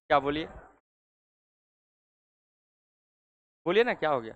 क्या बोलिए? बोलिए ना, क्या हो गया?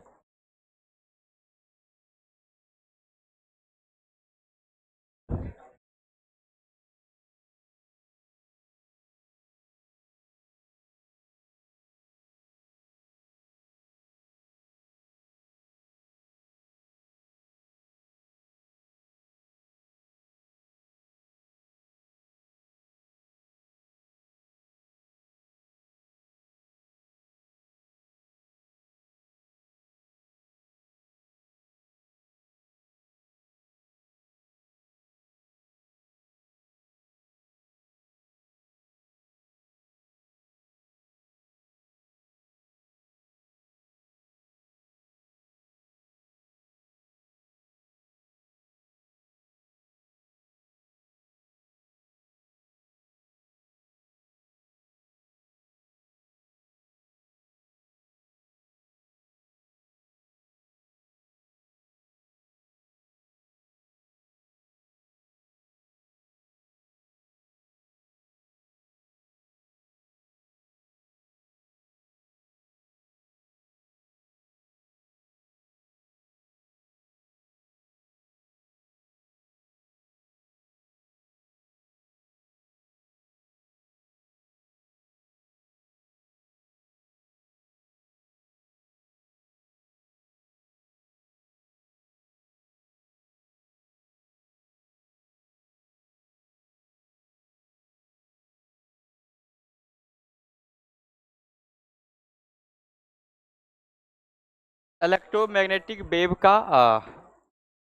इलेक्ट्रोमैग्नेटिक वेव का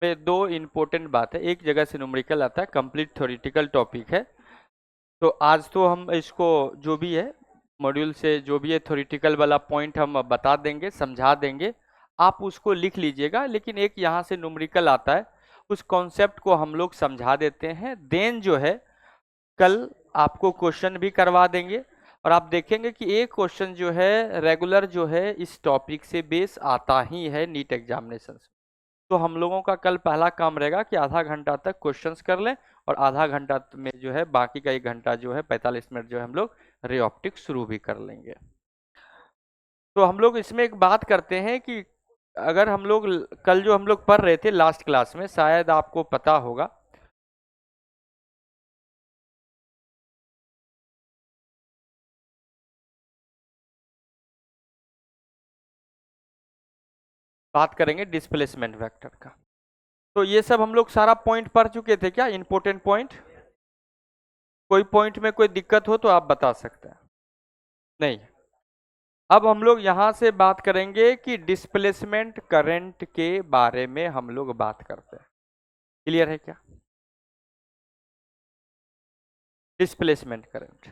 में दो इम्पोर्टेंट बात है। एक जगह से न्यूमेरिकल आता है, कंप्लीट थ्योरेटिकल टॉपिक है। तो आज तो हम इसको जो भी है मॉड्यूल से जो भी है थ्योरेटिकल वाला पॉइंट हम बता देंगे, समझा देंगे। आप उसको लिख लीजिएगा, लेकिन एक यहाँ से न्यूमेरिकल आता है, उस कॉन्सेप्ट को हम लोग समझा देते हैं। देन जो है कल आपको क्वेश्चन भी करवा देंगे, और आप देखेंगे कि एक क्वेश्चन जो है रेगुलर जो है इस टॉपिक से बेस आता ही है नीट एग्जामिनेशन। तो हम लोगों का कल पहला काम रहेगा कि आधा घंटा तक क्वेश्चंस कर लें, और आधा घंटा में जो है बाकी का 1 घंटा जो है 45 मिनट जो है हम लोग रे ऑप्टिक्स शुरू भी कर लेंगे। तो हम लोग इसमें एक बात करते हैं कि अगर हम लोग कल जो हम लोग पढ़ रहे थे लास्ट क्लास में, शायद आपको पता होगा, बात करेंगे डिस्प्लेसमेंट वेक्टर का। तो ये सब हम लोग सारा पॉइंट पढ़ चुके थे क्या, इंपॉर्टेंट पॉइंट? कोई पॉइंट में कोई दिक्कत हो तो आप बता सकते हैं। नहीं। अब हम लोग यहां से बात करेंगे कि डिस्प्लेसमेंट करंट के बारे में हम लोग बात करते हैं। क्लियर है क्या? Displacement current.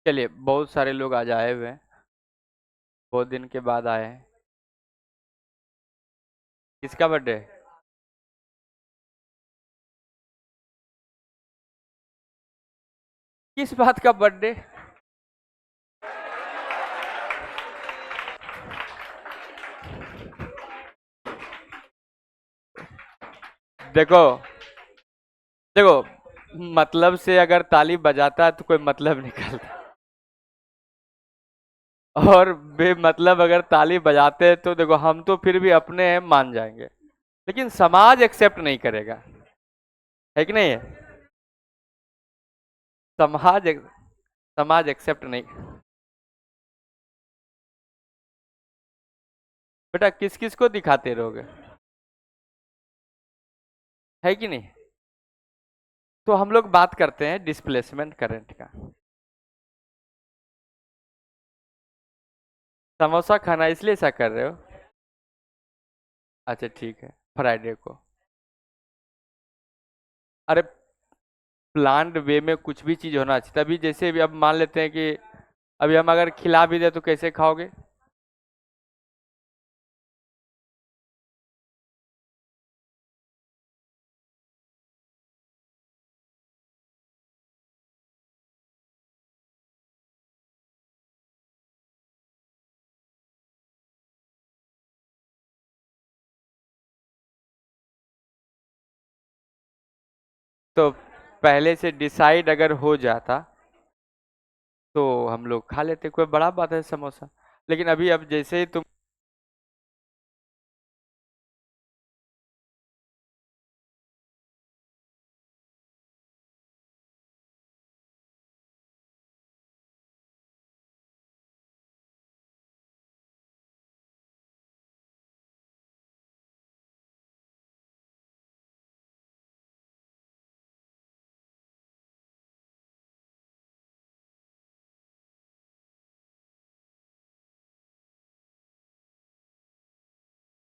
चलिए, बहुत सारे लोग आज आए हुए हैं, बहुत दिन के बाद आए हैं। किसका बर्थडे है? किस बात का बर्थडे? देखो, देखो, मतलब से अगर ताली बजाता है तो कोई मतलब निकलता, और बेमतलब अगर ताली बजाते हैं तो देखो हम तो फिर भी अपने हैं, मान जाएंगे, लेकिन समाज एक्सेप्ट नहीं करेगा। है कि नहीं है? समाज समाज एक्सेप्ट नहीं। बेटा किस किस को दिखाते रहोगे? है कि नहीं? तो हम लोग बात करते हैं डिस्प्लेसमेंट करंट का। समोसा खाना इसलिए ऐसा कर रहे हो? अच्छा ठीक है, फ्राइडे को। अरे प्लान्ड वे में कुछ भी चीज होना चाहिए, तभी जैसे भी अब मान लेते हैं कि अभी हम अगर खिला भी दे तो कैसे खाओगे? तो पहले से डिसाइड अगर हो जाता तो हम लोग खा लेते, कोई बड़ा बात है समोसा। लेकिन अभी अब जैसे ही तुम,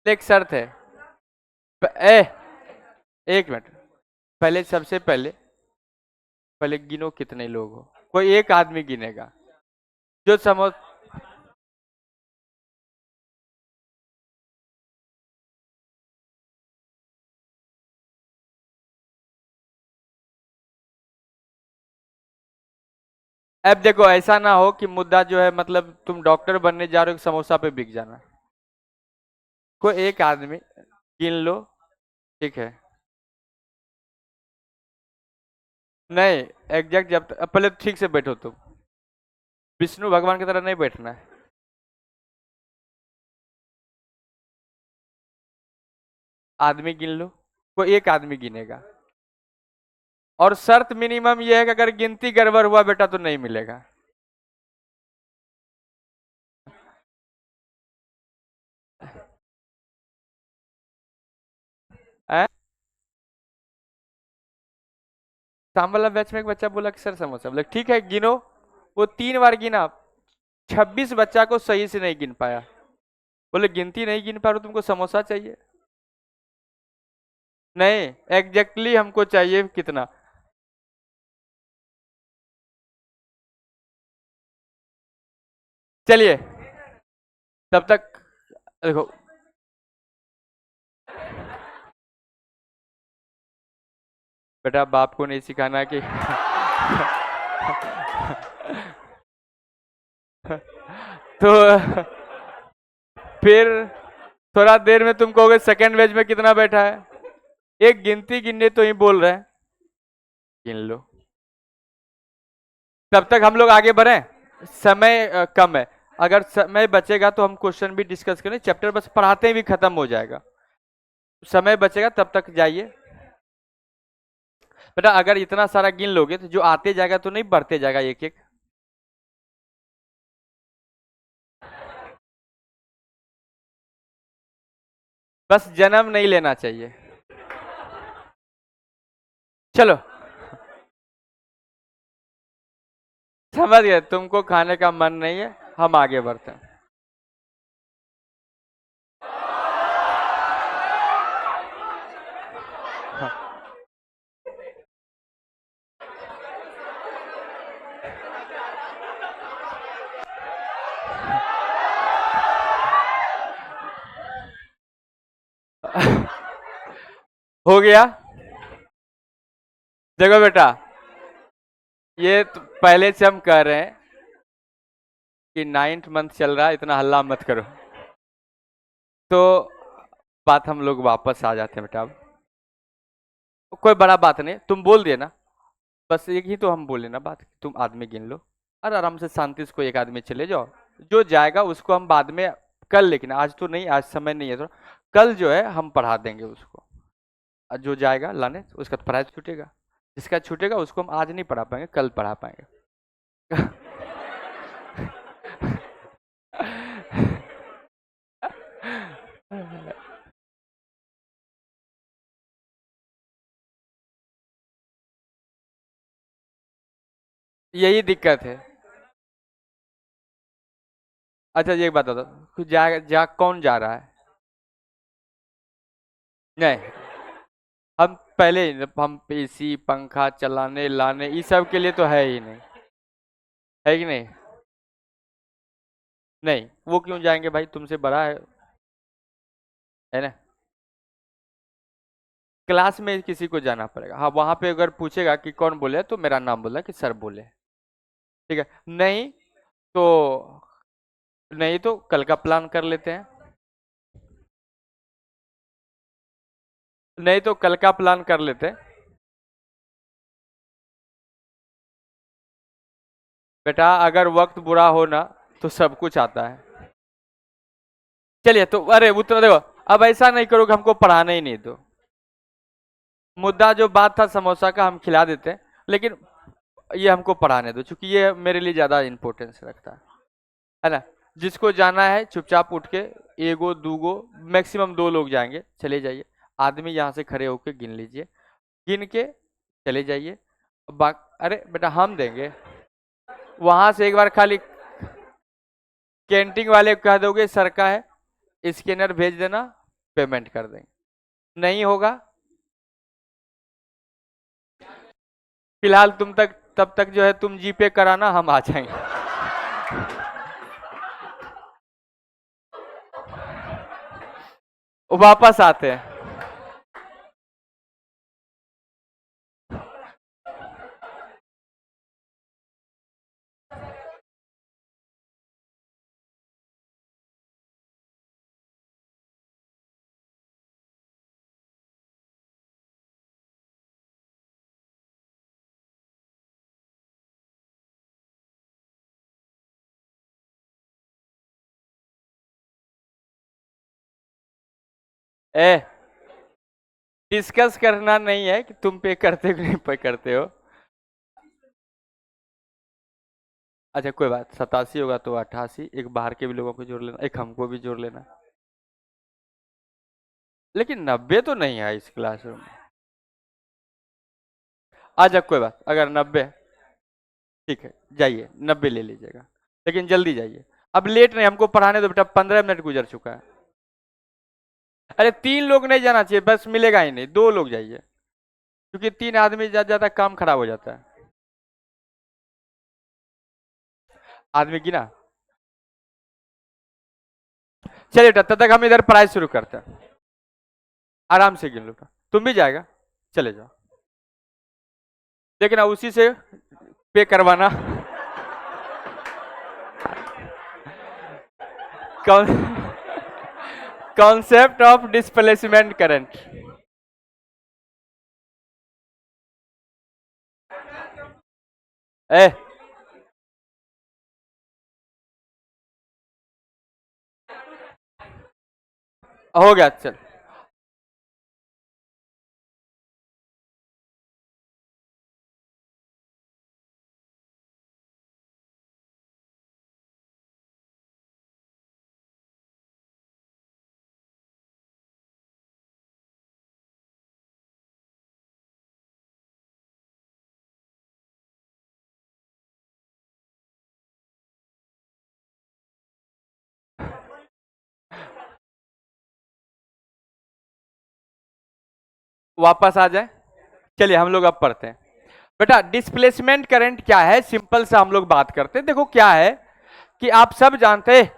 एक शर्त है। ए, एक मिनट, पहले सबसे पहले पहले गिनो कितने लोग हो, कोई एक आदमी गिनेगा जो समोसा। अब देखो ऐसा ना हो कि मुद्दा जो है मतलब तुम डॉक्टर बनने जा रहे हो कि समोसा पे बिक जाना। कोई एक आदमी गिन लो, ठीक है? नहीं, एग्जैक्ट जब अब पहले ठीक से बैठो तुम, विष्णु भगवान की तरह नहीं बैठना है। आदमी गिन लो, कोई एक आदमी गिनेगा। और शर्त मिनिमम ये है कि अगर गिनती गड़बड़ हुआ बेटा तो नहीं मिलेगा। है? शाम वाला बैच में एक बच्चा बोला कि सर समोसा, बोले ठीक है गिनो। वो 3 बार गिना, 26 बच्चा को सही से नहीं गिन पाया। बोले गिनती नहीं गिन पा रहे हो, तुमको समोसा चाहिए? नहीं, एग्जैक्टली हमको चाहिए कितना। चलिए, तब तक देखो, बेटा बाप को नहीं सिखाना कि तो फिर थोड़ा देर में तुम कहोगे सेकंड वेज में कितना बैठा है। एक गिनती गिनने तो ही बोल रहे हैं, गिन लो। तब तक हम लोग आगे बढ़े, समय कम है। अगर समय बचेगा तो हम क्वेश्चन भी डिस्कस करें, चैप्टर बस पढ़ाते ही भी खत्म हो जाएगा। समय बचेगा तब तक जाइए। बेटा अगर इतना सारा गिन लोगे तो जो आते जाएगा तो नहीं बढ़ते जाएगा एक एक। बस जन्म नहीं लेना चाहिए। चलो, समझ गए, तुमको खाने का मन नहीं है, हम आगे बढ़ते हैं। हो गया। देखो बेटा, ये तो पहले से हम कह रहे हैं कि 9th मंथ चल रहा है, इतना हल्ला मत करो। तो बात हम लोग वापस आ जाते हैं बेटा। अब कोई बड़ा बात नहीं, तुम बोल दिए ना, बस एक ही तो हम बोले ना बात, तुम आदमी गिन लो और आराम से शांति से कोई एक आदमी चले जाओ। जो जाएगा उसको हम बाद में कल, लेकिन आज तो नहीं, आज समय नहीं है तो कल जो है हम पढ़ा देंगे उसको। और जो जाएगा लाने उसका तो प्राइज छूटेगा, जिसका छूटेगा उसको हम आज नहीं पढ़ा पाएंगे, कल पढ़ा पाएंगे। यही दिक्कत है। अच्छा ये एक बात बता, कौन जा रहा है? नहीं, हम पहले ही हम एसी पंखा चलाने लाने इस सब के लिए तो है ही नहीं, है कि नहीं? नहीं, वो क्यों जाएंगे भाई, तुमसे बड़ा है ना? क्लास में किसी को जाना पड़ेगा, हाँ वहां पे अगर पूछेगा कि कौन बोले तो मेरा नाम बोला कि सर बोले। ठीक है, तो नहीं तो कल का प्लान कर लेते हैं। नहीं तो कल का प्लान कर लेते हैं। बेटा अगर वक्त बुरा हो ना तो सब कुछ आता है। चलिए तो, अरे उतना देखो, अब ऐसा नहीं करो कि हमको पढ़ाना ही नहीं दो। मुद्दा जो बात था समोसा का हम खिला देते हैं, लेकिन ये हमको पढ़ाने दो, क्योंकि ये मेरे लिए ज्यादा इंपॉर्टेंस रखता है ना? जिसको जाना है चुपचाप उठ के, एगो दूगो, मैक्सिमम 2 लोग जाएंगे, चले जाइए। आदमी यहाँ से खड़े होके गिन लीजिए, गिन के चले जाइए। अरे बेटा हम देंगे, वहां से एक बार खाली कैंटीन वाले को कह दोगे सर का है, स्कैनर भेज देना, पेमेंट कर देंगे। नहीं होगा, फिलहाल तुम तक तब तक जो है तुम जीपे कराना, हम आ जाएंगे। वापस आते हैं। ए, डिस्कस करना नहीं है कि तुम पे करते हो कि नहीं पे करते हो। अच्छा कोई बात, 87 होगा तो 88, एक बाहर के भी लोगों को जोड़ लेना, एक हमको भी जोड़ लेना। लेकिन 90 तो नहीं है इस क्लासरूम में। अच्छा कोई बात, अगर 90, ठीक है जाइए 90 ले लीजिएगा, लेकिन जल्दी जाइए। अब लेट नहीं, हमको पढ़ाने दो बेटा, 15 मिनट गुजर चुका है। अरे 3 लोग नहीं जाना चाहिए, बस मिलेगा ही नहीं, 2 लोग जाइए, क्योंकि 3 आदमी ज्यादा काम खराब हो जाता है। आदमी गिना, चलिए तब तक हम इधर पढ़ाई शुरू करते हैं। आराम से गिन लो, तुम भी जाएगा, चले जाओ, लेकिन अब उसी से पे करवाना। Concept of displacement current. ए, हो गया चल। वापस आ जाए, चलिए हम लोग अब पढ़ते हैं। बेटा डिस्प्लेसमेंट करंट क्या है, सिंपल से हम लोग बात करते हैं। देखो क्या है कि आप सब जानते हैं,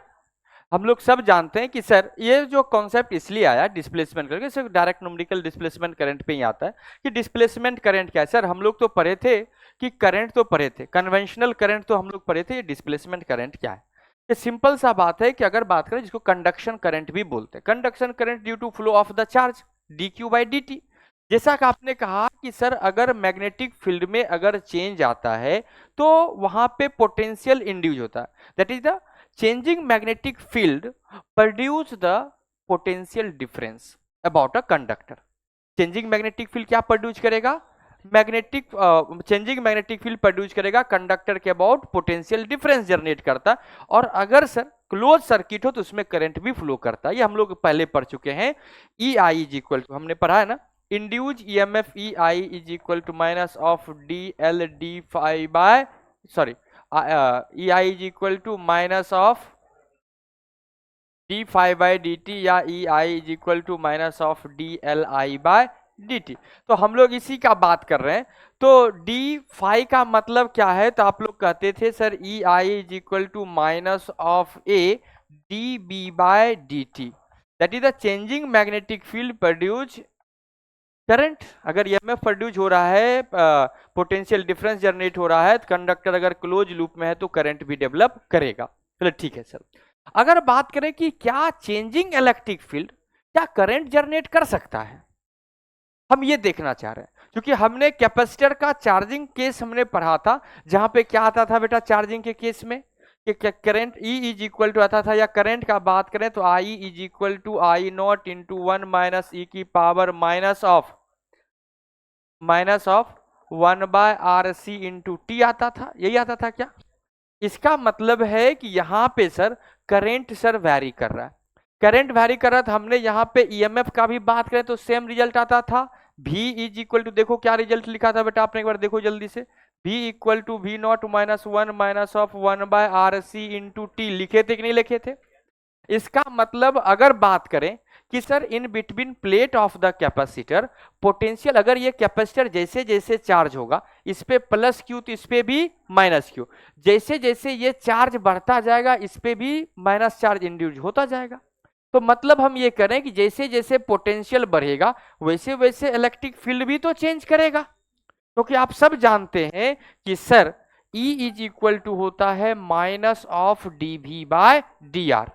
हम लोग सब जानते हैं कि सर ये जो कॉन्सेप्ट इसलिए आया डिस्प्लेसमेंट करंट, सिर्फ डायरेक्ट न्यूमेरिकल डिस्प्लेसमेंट करंट पे ही आता है कि डिस्प्लेसमेंट करंट क्या है। सर हम लोग तो पढ़े थे कि करंट तो पढ़े थे, कन्वेंशनल करंट तो हम लोग पढ़े थे, ये डिस्प्लेसमेंट करंट क्या है? ये सिंपल सा बात है कि अगर बात करें जिसको कंडक्शन करंट भी बोलते हैं, conduction current due to flow of the charge D Q by D T. जैसा कि आपने कहा कि सर अगर मैग्नेटिक फील्ड में अगर चेंज आता है तो वहां पे पोटेंशियल इंड्यूस होता है, that is the changing magnetic field produce the potential difference about a conductor। changing magnetic field क्या प्रोड्यूस करेगा? Magnetic changing magnetic field produce करेगा कंडक्टर के अबाउट पोटेंशियल डिफरेंस जनरेट करता, और अगर सर क्लोज सर्किट हो तो उसमें करंट भी फ्लो करता है। ये हम लोग पहले पढ़ चुके हैं। E I is equal to, हमने पढ़ा है ना, induced EMF e I is equal to minus of d l d phi by sorry e I is equal to minus of d phi by D t या e I is equal to minus of d l i by D t. तो हम लोग इसी का बात कर रहे हैं। तो डी फाई का मतलब क्या है, तो आप लोग कहते थे sir E I is equal to minus of A D B by D T, that is the changing magnetic field produce current. अगर ईएमएफ प्रोड्यूस हो रहा है, पोटेंशियल डिफरेंस जनरेट हो रहा है, तो कंडक्टर अगर क्लोज लूप में है तो करंट भी डेवलप करेगा। चलो ठीक है सर। अगर बात करें कि क्या चेंजिंग इलेक्ट्रिक फील्ड क्या करंट जनरेट कर सकता है, हम ये देखना चाह रहे हैं। क्योंकि हमने कैपेसिटर का चार्जिंग केस हमने पढ़ा था, जहां पे क्या आता था बेटा चार्जिंग के केस में कि current E is equal to आता था, या करंट का बात करें तो I is equal to I naught into 1 minus e की power minus of 1 by R C into t आता था। यही आता था क्या? इसका मतलब है कि यहां पे सर करंट सर वैरी कर रहा है, करंट वैरी कर रहा है। तो हमने यहाँ पे ईएमएफ का भी बात करें तो सेम रिजल्ट आता था। V इज इक्वल टू, देखो क्या रिजल्ट लिखा था बेटा आपने, एक बार देखो जल्दी से। V equal to V naught minus 1 minus of 1 by R C into T, लिखे थे कि नहीं लिखे थे? इसका मतलब अगर बात करें कि sir in between plate of the capacitor potential, अगर ये कैपेसिटर जैसे जैसे चार्ज होगा, इस पे प्लस क्यू तो इस पे भी माइनस क्यू, जैसे जैसे ये चार्ज बढ़ता जाएगा इस पे भी माइनस चार्ज इंड्यूस होता जाएगा। तो मतलब हम ये करें कि जैसे जैसे पोटेंशियल बढ़ेगा वैसे वैसे इलेक्ट्रिक फील्ड भी तो चेंज करेगा। क्योंकि आप सब जानते हैं कि sir E is equal to होता है minus of D V by D R.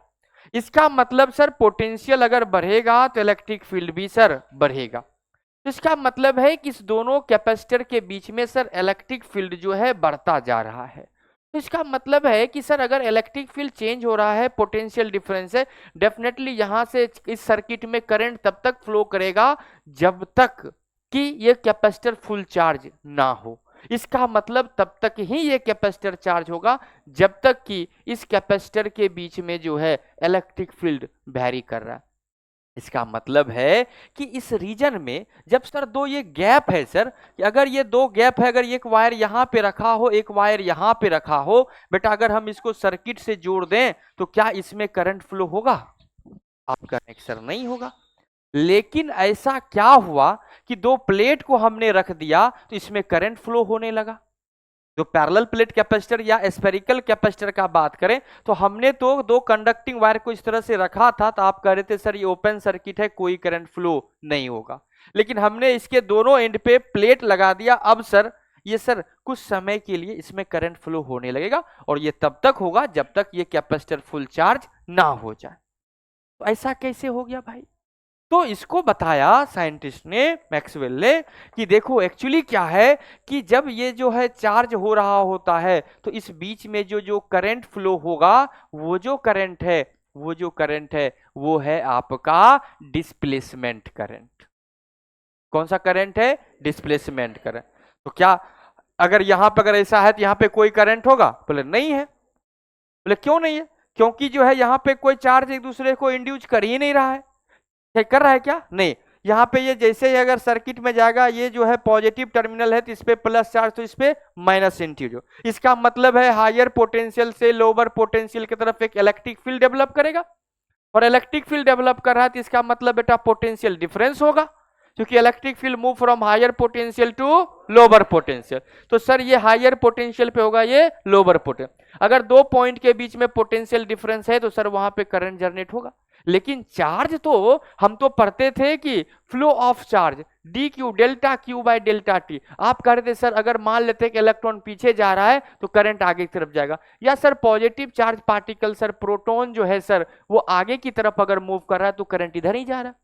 इसका मतलब सर पोटेंशियल अगर बढ़ेगा तो इलेक्ट्रिक फील्ड भी सर बढ़ेगा। तो इसका मतलब है कि इस दोनों कैपेसिटर के बीच में सर इलेक्ट्रिक फील्ड जो है बढ़ता जा रहा है। तो इसका मतलब है कि सर अगर इलेक्ट्रिक फील्ड चेंज हो रहा है, पोटेंशियल डिफरेंस है, डेफिनेटली यहां से इस सर्किट में करंट तब तक फ्लो करेगा जब तक कि ये कैपेसिटर फुल चार्ज ना हो। इसका मतलब तब तक ही ये कैपेसिटर चार्ज होगा जब तक कि इस कैपेसिटर के बीच में जो है इलेक्ट्रिक फील्ड वैरी कर रहा है। इसका मतलब है कि इस रीजन में जब सर दो ये गैप है सर, कि अगर ये दो गैप है, अगर एक वायर यहां पे रखा हो एक वायर यहां पे रखा हो बेटा, अगर हम इसको सर्किट से जोड़ दें तो क्या इसमें करंट फ्लो होगा? आपका आंसर नहीं होगा। लेकिन ऐसा क्या हुआ कि दो प्लेट को हमने रख दिया तो इसमें करंट फ्लो होने लगा। जो पैरेलल प्लेट कैपेसिटर या स्फेरिकल कैपेसिटर का बात करें तो हमने तो दो कंडक्टिंग वायर को इस तरह से रखा था, तो आप कह रहे थे सर ये ओपन सर्किट है, कोई करंट फ्लो नहीं होगा। लेकिन हमने इसके दोनों एंड पे प्लेट लगा दिया, अब सर ये सर कुछ समय के लिए इसमें करंट फ्लो होने लगेगा, और ये तब तक होगा जब तक ये कैपेसिटर फुल चार्ज ना हो जाए। तो ऐसा कैसे हो गया भाई? तो इसको बताया साइंटिस्ट ने, मैक्सवेल ने, कि देखो एक्चुअली क्या है कि जब ये जो है चार्ज हो रहा होता है तो इस बीच में जो जो करंट फ्लो होगा, वो जो करंट है वो है आपका डिस्प्लेसमेंट करंट। कौन सा करंट है? Displacement current. तो क्या अगर यहां पर अगर ऐसा है तो यहां पे कोई करंट होगा? बोले नहीं है। बोले क्यों नहीं है? क्योंकि जो है यहां पे कोई चार्ज एक दूसरे को इंड्यूस कर ही नहीं रहा है। कर रहा है क्या? नहीं। यहाँ पे ये जैसे ही अगर सर्किट में जाएगा, ये जो है पॉजिटिव टर्मिनल है तो इस पे प्लस चार्ज, तो इस पे माइनस इंटीजो। इसका मतलब है हायर पोटेंशियल से लोअर पोटेंशियल की तरफ एक इलेक्ट्रिक फील्ड डेवलप करेगा, और इलेक्ट्रिक फील्ड डेवलप कर रहा है तो इसका मतलब बेटा पोटेंशियल डिफरेंस होगा, क्योंकि electric field move from higher potential to lower potential. तो सर ये हायर पोटेंशियल पे होगा, ये लोअर पोटेंशियल। अगर दो पॉइंट के बीच में पोटेंशियल डिफरेंस है तो सर वहां पे करंट जनरेट होगा। लेकिन चार्ज तो हम तो पढ़ते थे कि flow of charge D Q delta Q by delta T. आप कह रहे थे सर अगर मान लेते कि इलेक्ट्रॉन पीछे जा रहा है तो करंट आगे की तरफ जाएगा, या sir positive charge particle sir proton जो है सर वो आगे की तरफ अगर मूव कर रहा है तो करंट इधर ही जा रहा है।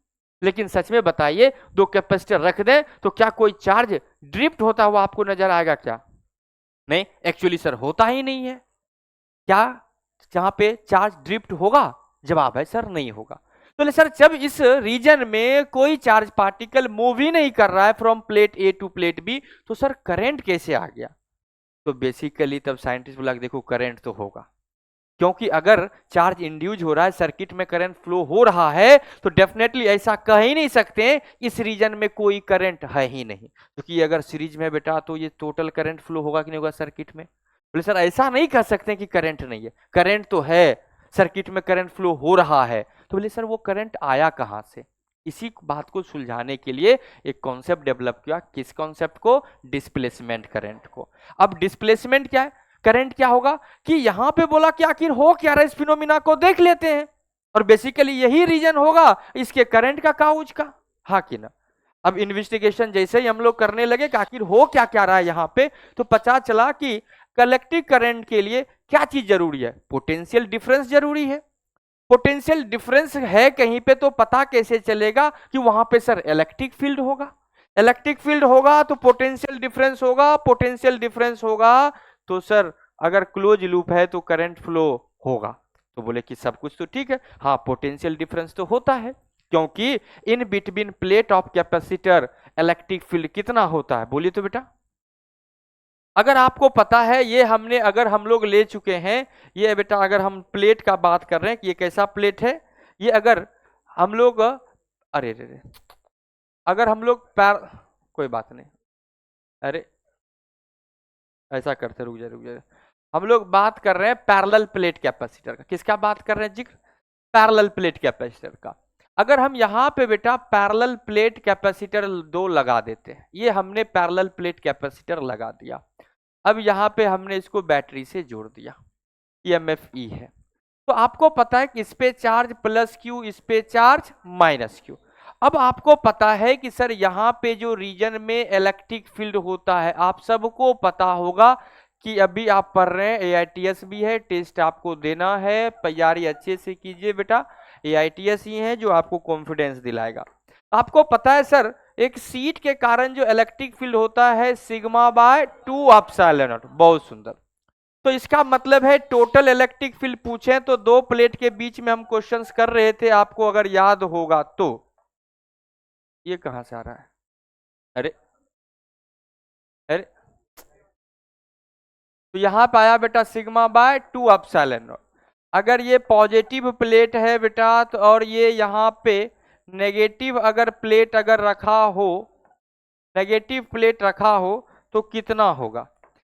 लेकिन सच में बताइए, दो कैपेसिटर रख दें तो क्या कोई चार्ज ड्रिफ्ट होता हुआ आपको नजर आएगा क्या? नहीं, एक्चुअली सर होता ही नहीं है। क्या जहां पे चार्ज ड्रिफ्ट होगा? जवाब है सर नहीं होगा। तो सर जब इस रीजन में कोई चार्ज पार्टिकल मूव ही नहीं कर रहा है from plate A to plate B, तो सर करंट कैसे आ गया? तो बेसिकली तब साइंटिस्ट बोला देखो करंट तो होगा, क्योंकि अगर चार्ज इंड्यूज हो रहा है, सर्किट में करंट फ्लो हो रहा है, तो डेफिनेटली ऐसा कह ही नहीं सकते इस रीजन में कोई करंट है ही नहीं। क्योंकि अगर सीरीज में बेटा तो ये टोटल करंट फ्लो होगा कि नहीं होगा सर्किट में? बोले सर ऐसा नहीं कह सकते कि करंट नहीं है, करंट तो है, सर्किट में करंट फ्लो हो रहा है। तो बोले सर वो करंट आया कहां से? इसी बात को सुलझाने के लिए एक कॉन्सेप्ट डेवलप किया। किस कॉन्सेप्ट को? डिस्प्लेसमेंट करंट को। अब डिस्प्लेसमेंट क्या है, करंट क्या होगा कि यहां पे बोला कि आखिर हो क्या रहा है, इस फिनोमिना को देख लेते हैं, और बेसिकली यही रीजन होगा इसके करंट का काउज का, हाँ कि ना। अब इन्वेस्टिगेशन जैसे ही हम लोग करने लगे कि आखिर हो क्या क्या रहा है यहां पे, तो पता चला कि कलेक्टिव करंट के लिए क्या चीज जरूरी है? पोटेंशियल डिफरेंस जरूरी है। पोटेंशियल डिफरेंस है कहीं पे तो पता कैसे चलेगा कि वहां पे सर इलेक्ट्रिक फील्ड होगा, इलेक्ट्रिक फील्ड होगा तो पोटेंशियल डिफरेंस होगा, पोटेंशियल डिफरेंस होगा तो सर अगर क्लोज लूप है तो करंट फ्लो होगा। तो बोले कि सब कुछ तो ठीक है, हाँ पोटेंशियल डिफरेंस तो होता है, क्योंकि in between plate of capacitor electric field कितना होता है? बोलिए तो बेटा। अगर आपको पता है, ये हमने अगर हम लोग ले चुके हैं, ये बेटा अगर हम प्लेट का बात कर रहे हैं कि ये कैसा प्लेट है, ये अगर हम लोग अरे रे रे, अगर हम लोग कोई बात नहीं, अरे ऐसा करते, रुक जाए रुक जाए, हम लोग बात कर रहे हैं पैरेलल प्लेट कैपेसिटर का। किसका बात कर रहे हैं जिक्र? पैरेलल प्लेट कैपेसिटर का। अगर हम यहाँ पे बेटा पैरेलल प्लेट कैपेसिटर दो लगा देते हैं, ये हमने पैरेलल प्लेट कैपेसिटर लगा दिया, अब यहाँ पे हमने इसको बैटरी से जोड़ दिया, EMF E है, तो आपको पता है कि इस पे चार्ज प्लस क्यू, इस पे चार्ज माइनस क्यू। अब आपको पता है कि सर यहाँ पे जो रीजन में इलेक्ट्रिक फील्ड होता है, आप सबको पता होगा कि अभी आप पढ़ रहे हैं, AITS भी है, टेस्ट आपको देना है, तैयारी अच्छे से कीजिए बेटा। AITS ही है जो आपको कॉन्फिडेंस दिलाएगा। आपको पता है सर एक सीट के कारण जो इलेक्ट्रिक फील्ड होता है सिग्मा बाय 2 एप्सिलॉन नॉट। बहुत सुंदर। तो इसका मतलब है टोटल इलेक्ट्रिक फील्ड पूछे तो दो प्लेट के बीच में हम क्वेश्चंस कर रहे थे, आपको अगर याद होगा तो। ये कहां से आ रहा है? अरे अरे, तो यहां पे आया बेटा सिग्मा बाय 2 एप्सिलॉन नॉट। अगर ये पॉजिटिव प्लेट है बेटा तो, और ये यहाँ पे नेगेटिव अगर प्लेट अगर रखा हो, नेगेटिव प्लेट रखा हो तो कितना होगा?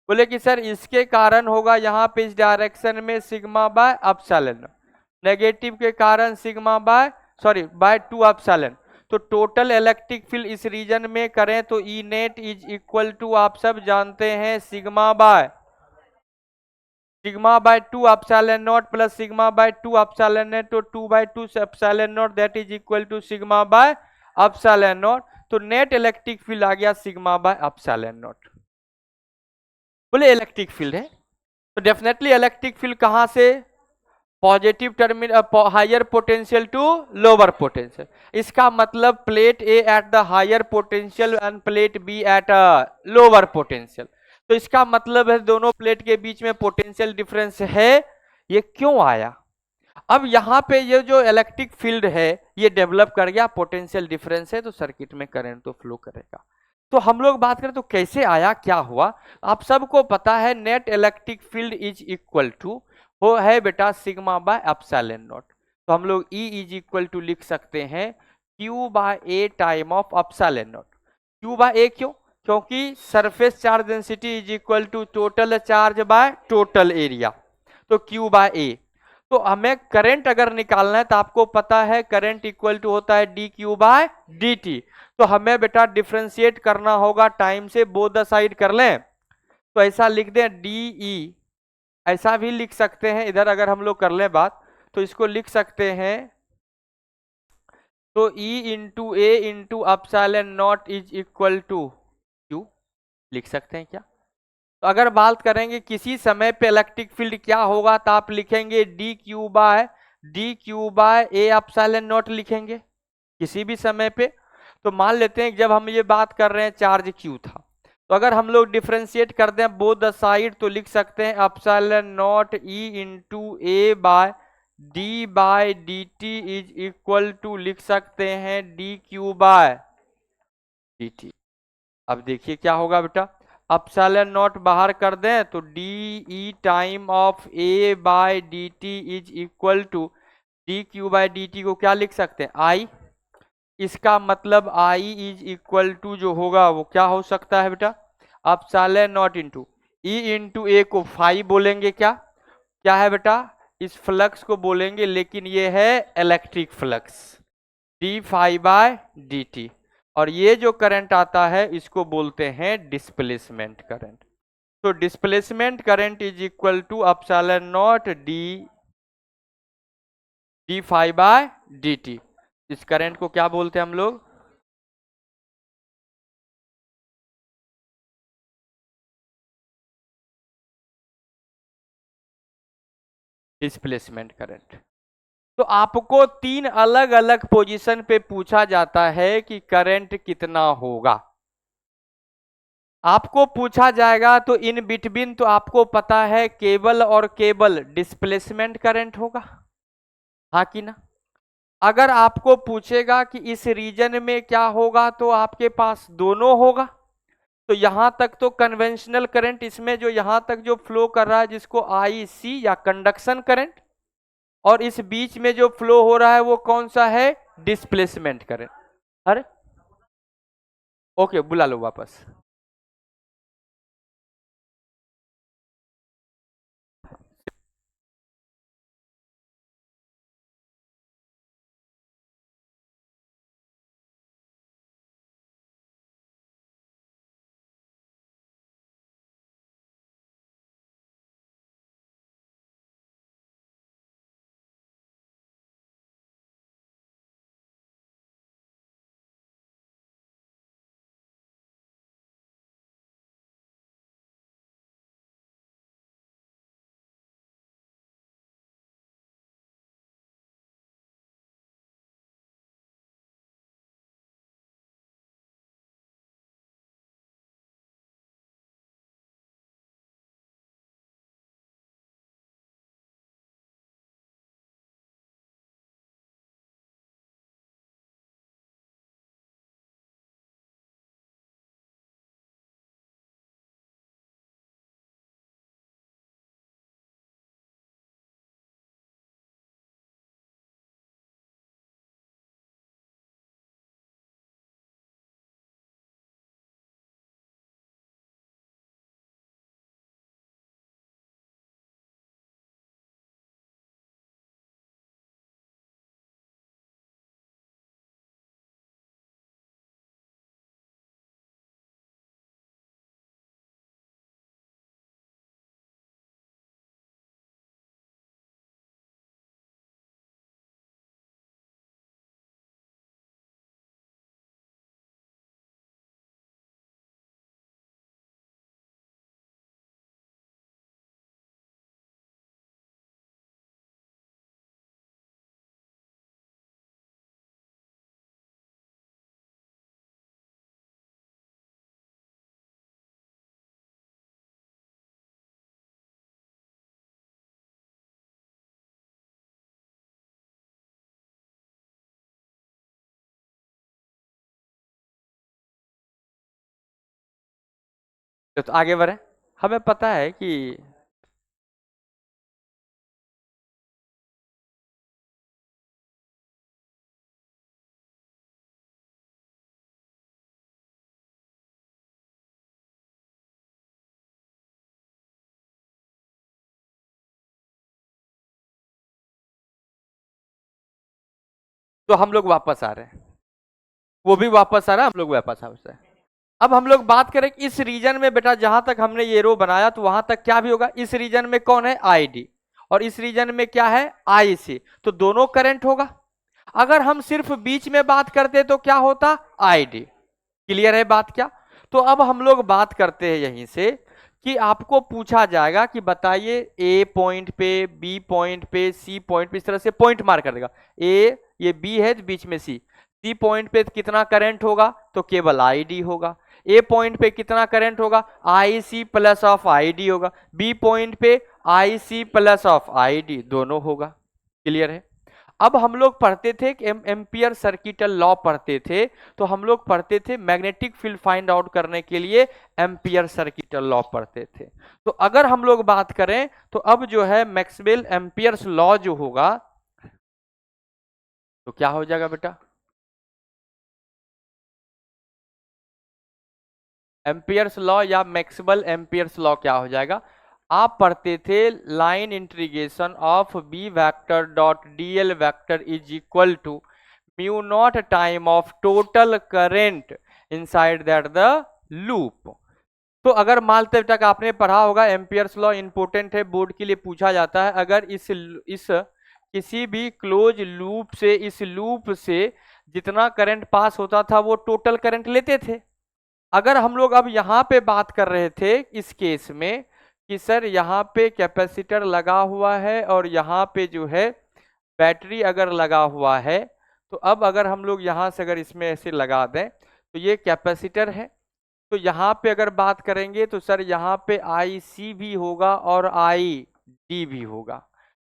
बोले कि सर इसके कारण होगा यहाँ पे इस डायरेक्शन में सिग्मा बाय एप्सिलॉन, नेगेटिव के कारण सिग्मा बाय बाय 2 एप्सिलॉन। तो टोटल इलेक्ट्रिक फील्ड इस रीजन में करें तो E net is equal to, आप सब जानते हैं, sigma by 2 epsilon naught plus sigma by 2 epsilon naught, तो 2 by 2 epsilon naught that is equal to sigma by epsilon naught. तो नेट इलेक्ट्रिक फील्ड आ गया सिग्मा बाय एप्सिलॉन नॉट। बोले electric field है तो डेफिनेटली इलेक्ट्रिक फील्ड कहां से? Positive terminal higher potential to lower potential. इसका मतलब plate A at the higher potential and plate B at lower potential. तो इसका मतलब है दोनों प्लेट के बीच में पोटेंशियल डिफरेंस है। ये क्यों आया? अब यहाँ पे ये जो इलेक्ट्रिक फील्ड है ये डेवलप कर गया, पोटेंशियल डिफरेंस है तो सर्किट में करंट तो फ्लो करेगा। तो हम लोग बात करें तो कैसे आया, क्या हुआ? आप सबको पता है net electric field is equal to वो है बेटा सिग्मा बाय एप्सिलॉन नॉट। तो हम लोग E इज इक्वल टू लिख सकते हैं Q by a time of epsilon naught. Q by a क्यों? क्योंकि surface charge density is equal to total charge by total area, तो Q बाय ए। तो हमें करंट अगर निकालना है तो आपको पता है करंट इक्वल टू होता है dQ बाय dt। तो हमें बेटा डिफ्रेंशिएट करना होगा टाइम से, बोथ द साइड कर लें तो ऐसा लिख दें DE, ऐसा भी लिख सकते हैं इधर अगर हम लोग कर लें बात तो इसको लिख सकते हैं, तो E into A into epsilon naught is equal to Q लिख सकते हैं क्या? तो अगर बात करेंगे किसी समय पे इलेक्ट्रिक फील्ड क्या होगा तो आप लिखेंगे DQ by A epsilon naught लिखेंगे किसी भी समय पे। तो मान लेते हैं जब हम ये बात कर रहे हैं चार्ज Q था, तो अगर हम लोग डिफ्रेंशिएट कर दें बोथ द साइड तो लिख सकते हैं epsilon naught E into A by D by D T is equal to लिख सकते हैं DQ बाय dt। अब देखिए क्या होगा बेटा, एप्सिलॉन नॉट बाहर कर दें तो DE time of A by dt is equal to DQ by dt को क्या लिख सकते हैं I। इसका मतलब I इज इक्वल टू जो होगा वो क्या हो सकता है बेटा, epsilon naught into e into a को फाई बोलेंगे, क्या क्या है बेटा, इस फ्लक्स को बोलेंगे, लेकिन ये है electric flux, D phi by D T. और ये जो करंट आता है इसको बोलते हैं डिस्प्लेसमेंट करंट। तो displacement current is equal to epsilon naught D D phi by D T. इस करंट को क्या बोलते हैं हम लोग, डिस्प्लेसमेंट करंट। तो आपको तीन अलग अलग पोजीशन पे पूछा जाता है कि करंट कितना होगा, आपको पूछा जाएगा तो इन बिटवीन तो आपको पता है केबल और केबल डिस्प्लेसमेंट करंट होगा, हाँ कि ना। अगर आपको पूछेगा कि इस रीजन में क्या होगा तो आपके पास दोनों होगा। तो यहां तक तो कन्वेंशनल करंट, इसमें जो यहां तक जो फ्लो कर रहा है जिसको आई सी या कंडक्शन करंट, और इस बीच में जो फ्लो हो रहा है वो कौन सा है, डिस्प्लेसमेंट करंट। अरे ओके, बुला लो वापस। तो आगे बढ़े, हमें पता है कि तो हम लोग वापस आ रहे हैं, वो भी वापस आ रहा है, हम लोग वापस आ रहे हैं। अब हम लोग बात करें इस रीजन में बेटा, जहां तक हमने ये रो बनाया तो वहां तक क्या भी होगा, इस रीजन में कौन है, आई डी, और इस रीजन में क्या है, आई सी। तो दोनों करंट होगा। अगर हम सिर्फ बीच में बात करते तो क्या होता, आई डी। क्लियर है बात क्या। तो अब हम लोग बात करते हैं यहीं से कि आपको पूछा जाएगा कि बताइए ए पॉइंट पे, बी पॉइंट पे, सी पॉइंट पे, इस तरह से पॉइंट मार कर देगा। ए, ये बी है बीच में सी पॉइंट पे कितना करंट होगा, तो केवल आई डी होगा। ए पॉइंट पे कितना करंट होगा, I C plus of I D होगा। बी पॉइंट पे I C plus of I D दोनों होगा। क्लियर है। अब हम लोग पढ़ते थे कि एम्पियर सर्किटल लॉ पढ़ते थे, तो हम लोग पढ़ते थे मैग्नेटिक फील्ड फाइंड आउट करने के लिए एम्पियर सर्किटल लॉ पढ़ते थे। तो अगर हम लोग बात करें तो अब जो है मैक्सवेल एम्पियर्स लॉ जो होगा तो क्या हो जाएगा बेटा, एम्पियर्स लॉ या मैक्सवेल एम्पियर्स लॉ क्या हो जाएगा? आप पढ़ते थे line integration of B vector dot DL vector is equal to mu naught time of total current inside that the loop. तो अगर मानते तक आपने पढ़ा होगा, एम्पियर्स लॉ इंपोर्टेंट है, बोर्ड के लिए पूछा जाता है। अगर इस किसी भी क्लोज लूप से, इस लूप से जितना करंट पास होता था वो टोटल करंट लेते थे। अगर हम लोग अब यहाँ पे बात कर रहे थे इस केस में कि सर यहाँ पे कैपेसिटर लगा हुआ है और यहाँ पे जो है बैटरी अगर लगा हुआ है, तो अब अगर हम लोग यहाँ से अगर इसमें ऐसे लगा दें तो ये कैपेसिटर है। तो यहाँ पे अगर बात करेंगे तो सर यहाँ पे आई सी भी होगा और आई डी भी होगा।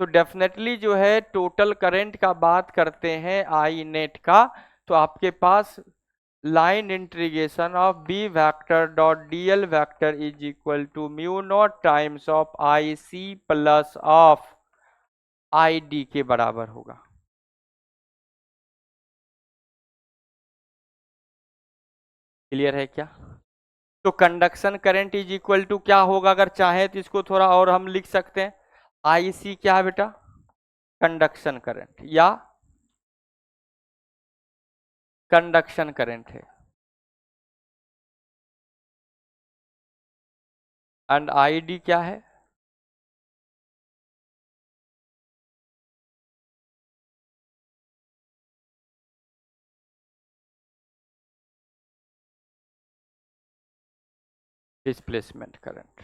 तो डेफिनेटली जो है टोटल करंट का बात करते हैं आई नेट का, तो आपके पास line integration of B vector dot DL vector is equal to mu naught times of I C plus of I D के बराबर होगा। क्लियर है क्या? तो conduction current is equal to क्या होगा? अगर चाहे तो इसको थोड़ा और हम लिख सकते हैं, आई सी क्या है बेटा? कंडक्शन करंट या कंडक्शन करंट है, एंड आई डी क्या है? Displacement current.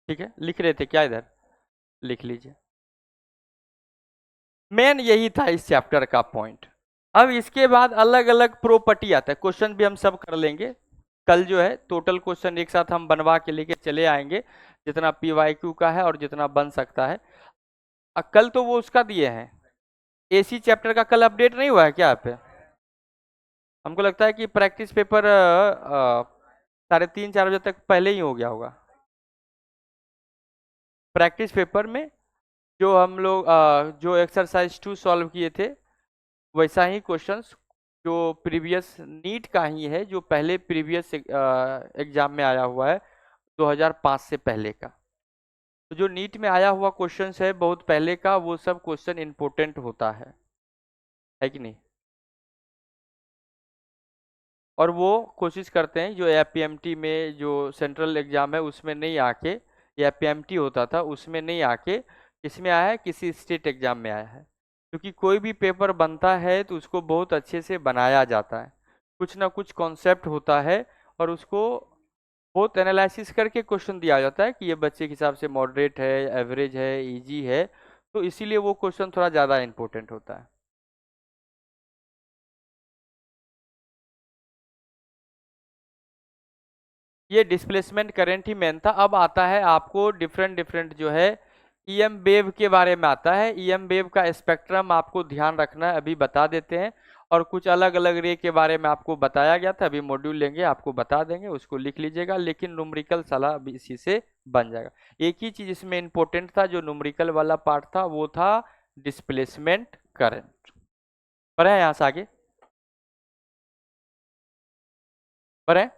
ठीक है, लिख रहे थे क्या? इधर लिख लीजिए। मेन यही था इस चैप्टर का पॉइंट। अब इसके बाद अलग अलग प्रॉपर्टी आता है, क्वेश्चन भी हम सब कर लेंगे। कल जो है टोटल क्वेश्चन एक साथ हम बनवा के लेके चले आएंगे, जितना पीवाईक्यू का है और जितना बन सकता है। कल तो वो उसका दिए हैं, एसी चैप्टर का कल अपडेट नहीं हुआ है क्या आप पे? हमको लगता है कि प्रैक्टिस पेपर 3:30-4 बजे तक पहले ही हो गया होगा। प्रैक्टिस पेपर में जो हम लोग जो एक्सरसाइज 2 सॉल्व किए थे, वैसा ही क्वेश्चंस जो प्रीवियस नीट का ही है, जो पहले प्रीवियस एग्जाम में आया हुआ है 2005 से पहले का। तो जो नीट में आया हुआ क्वेश्चंस है बहुत पहले का, वो सब क्वेश्चन इंपॉर्टेंट होता है कि नहीं? और वो कोशिश करते हैं जो एपीएमटी में जो सेंट्रल एग्जाम है उसमें नहीं आके, एपीएमटी होता था उसमें नहीं आके, इसमें आया है, किसी स्टेट एग्जाम में आया है। क्योंकि कोई भी पेपर बनता है तो उसको बहुत अच्छे से बनाया जाता है, कुछ ना कुछ कॉन्सेप्ट होता है और उसको बहुत एनालिसिस करके क्वेश्चन दिया जाता है कि ये बच्चे के हिसाब से मॉडरेट है, एवरेज है, इजी है। तो इसीलिए वो क्वेश्चन थोड़ा ज़्यादा इंपॉर्टेंट होता है। ये डिस्प्लेसमेंट करंट ही मेन था। अब आता है आपको डिफरेंट डिफरेंट जो है ईएम वेव के बारे में आता है। ईएम वेव का स्पेक्ट्रम आपको ध्यान रखना है, अभी बता देते हैं। और कुछ अलग अलग रे के बारे में आपको बताया गया था, अभी मॉड्यूल लेंगे आपको बता देंगे, उसको लिख लीजिएगा। लेकिन न्यूमेरिकल साला अभी इसी से बन जाएगा। एक ही चीज इसमें इंपॉर्टेंट था, जो न्यूमेरिकल वाला पार्ट था, वो था डिस्प्लेसमेंट करंट। पढ़े यहाँ से आगे? पढ़े?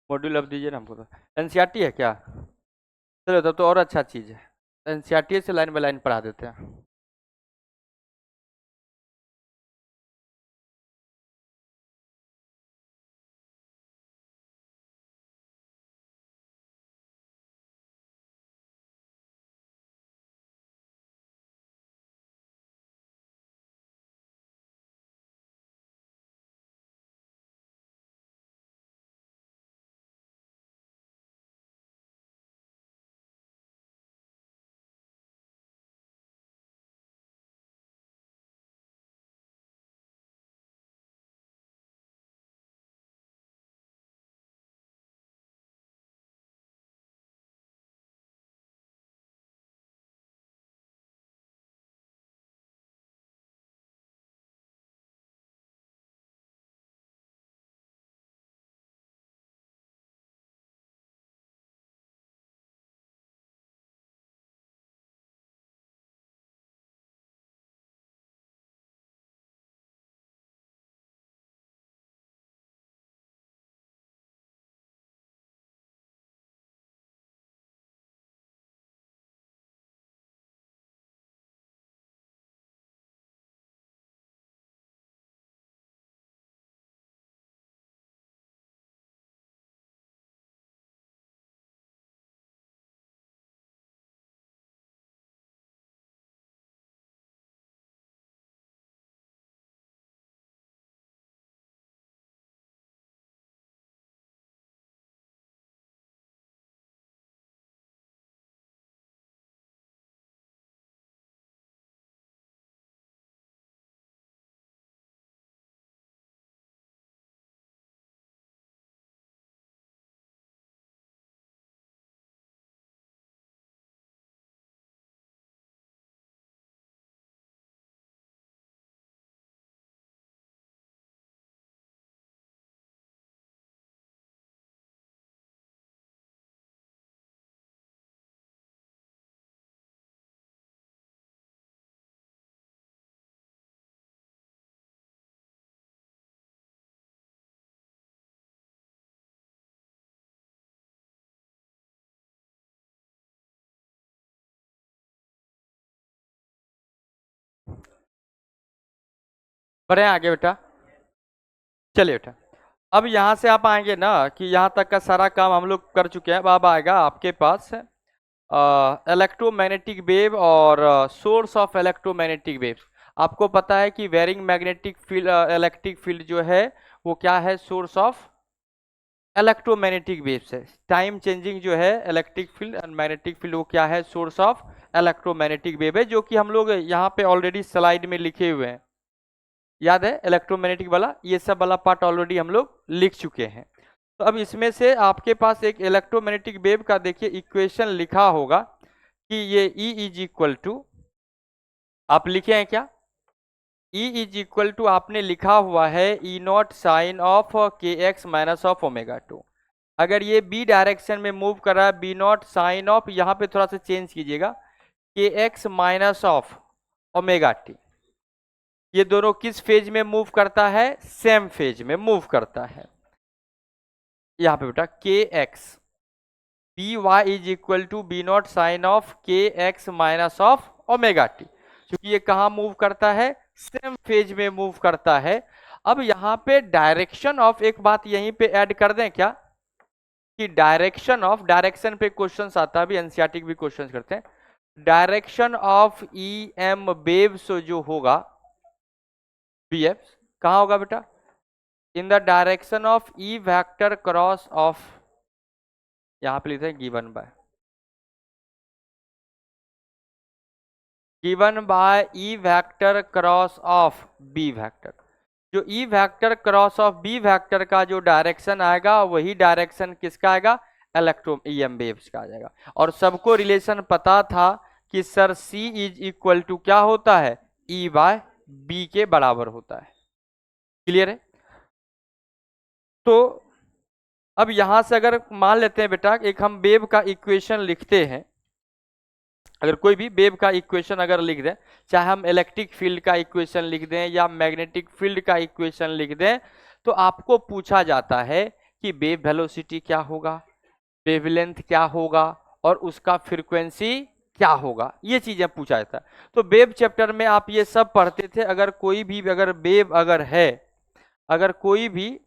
मॉड्यूल अब दीजिए ना हमको। तो एनसीईआरटी है क्या? चलो तब तो और अच्छा चीज है, एनसीईआरटी से लाइन बाय लाइन पढ़ा देते हैं। बढ़े आगे बेटा। चलिए बेटा, अब यहाँ से आप आएंगे ना कि यहाँ तक का सारा काम हम लोग कर चुके हैं। अब आएगा आपके पास इलेक्ट्रोमैग्नेटिक वेव और सोर्स ऑफ इलेक्ट्रोमैग्नेटिक वेव्स। आपको पता है कि varying magnetic field, electric field जो है वो क्या है, सोर्स ऑफ इलेक्ट्रोमैग्नेटिक वेव्स है। टाइम चेंजिंग जो है electric field and magnetic field वो क्या है, सोर्स ऑफ इलेक्ट्रोमैग्नेटिक वेव है, जो कि हम लोग यहाँ पे ऑलरेडी स्लाइड में लिखे हुए हैं। याद है इलेक्ट्रोमैग्नेटिक वाला, ये सब वाला पार्ट ऑलरेडी हम लोग लिख चुके हैं। तो अब इसमें से आपके पास एक इलेक्ट्रोमैग्नेटिक वेव का देखिए इक्वेशन लिखा होगा कि ये E इज इक्वल टू, आप लिखे हैं क्या, E इज इक्वल टू आपने लिखा हुआ है E नॉट साइन ऑफ के X minus of omega two. अगर ये बी डायरेक्शन में मूव कर रहा है, बी नॉट साइन ऑफ, यहाँ पे थोड़ा सा चेंज कीजिएगा, के X minus of omega T. ये दोनों किस फेज में मूव करता है, सेम फेज में मूव करता है। यहाँ पे बेटा के X B Y is equal to B naught sine of के X minus of omega T, क्योंकि ये कहाँ मूव करता है, सेम फेज में मूव करता है। अब यहाँ पे डायरेक्शन ऑफ, एक बात यहीं पे ऐड कर दें क्या, कि डायरेक्शन ऑफ, डायरेक्शन पे क्वेश्चंस आता है, अभी एनसीईआरटी भी क्वेश्चंस करते हैं। Direction of E M waves जो होगा बी एफ, कहाँ होगा बेटा, in the direction of E vector cross of, यहां पे लिखते हैं given by E vector cross of B vector. जो E vector cross of B vector का जो डायरेक्शन आएगा वही डायरेक्शन किसका आएगा, इलेक्ट्रो ईएम वेव्स का आ जाएगा। और सबको रिलेशन पता था कि sir C is equal to क्या होता है, E बाय बी के बराबर होता है। क्लियर है। तो अब यहां से अगर मान लेते हैं बेटा एक हम वेव का इक्वेशन लिखते हैं, अगर कोई भी वेव का इक्वेशन अगर लिख दें, चाहे हम इलेक्ट्रिक फील्ड का इक्वेशन लिख दें या मैग्नेटिक फील्ड का इक्वेशन लिख दें, तो आपको पूछा जाता है कि वेव वेलोसिटी क्या होगा, वेवलेंथ क्या होगा और उसका फ्रीक्वेंसी क्या होगा, ये चीजें पूछा जाता है। तो वेव चैप्टर में आप ये सब पढ़ते थे। अगर कोई भी अगर वेव अगर है, अगर कोई भी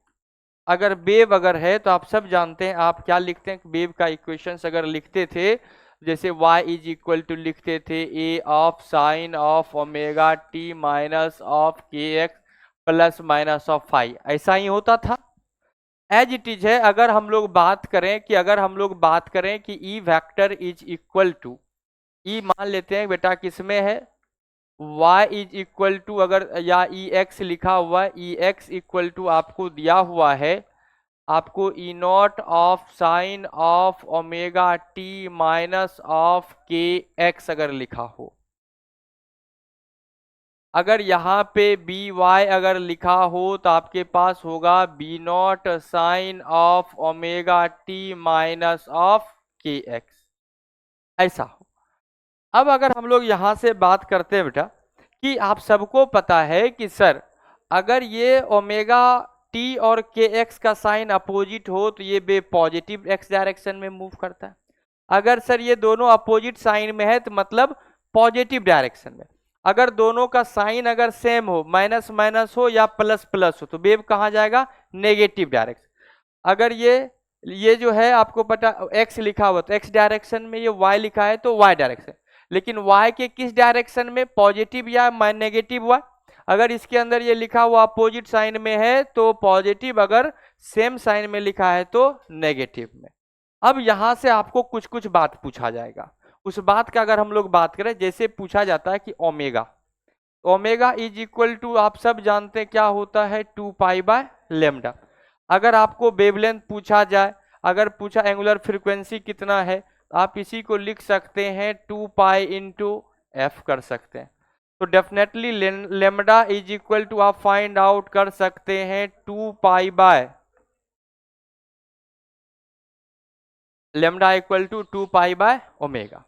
अगर वेव अगर है तो आप सब जानते हैं आप क्या लिखते हैं, वेव का इक्वेशंस अगर लिखते थे, जैसे y इज इक्वल टू लिखते थे a of sine of omega T minus of के X plus minus of five, ऐसा ही होता था। एज इट इज है। अगर हम लोग बात करें कि E vector is equal to, E मान लेते हैं बेटा किसमें है, y इज इक्वल टू, अगर या ई एक्स लिखा हुआ है, ई एक्स इक्वल टू आपको दिया हुआ है, आपको E naught of sine of omega T minus of के एक्स अगर लिखा हो, अगर यहाँ पे बी वाई अगर लिखा हो तो आपके पास होगा B naught sine of omega T minus of के एक्स, ऐसा हो। अब अगर हम लोग यहाँ से बात करते हैं बेटा कि आप सबको पता है कि सर अगर ये ओमेगा टी और के एक्स का साइन अपोजिट हो तो ये बे पॉजिटिव एक्स डायरेक्शन में मूव करता है। अगर सर ये दोनों अपोजिट साइन में है तो मतलब पॉजिटिव डायरेक्शन में। अगर दोनों का साइन अगर सेम हो, माइनस माइनस हो या प्लस प्लस हो, तो वेव कहाँ जाएगा, नेगेटिव डायरेक्शन। अगर ये जो है आपको पता x लिखा हुआ तो x डायरेक्शन में, ये y लिखा है तो y डायरेक्शन, लेकिन y के किस डायरेक्शन में, पॉजिटिव या नेगेटिव y। अगर इसके अंदर ये लिखा हुआ अपोजिट साइन में है तो पॉजिटिव, अगर सेम साइन में लिखा है तो नेगेटिव में। अब यहां से आपको कुछ कुछ बात पूछा जाएगा। उस बात का अगर हम लोग बात करें, जैसे पूछा जाता है कि omega, omega is equal to आप सब जानते हैं क्या होता है, 2 पाई बाय लेमडा। अगर आपको वेवलेंथ पूछा जाए, अगर पूछा एंगुलर फ्रीक्वेंसी कितना है, आप इसी को लिख सकते हैं 2 पाई इंटू एफ कर सकते हैं। तो definitely lambda is equal to आप फाइंड आउट कर सकते हैं 2 pi by, lambda equal to 2 pi by omega.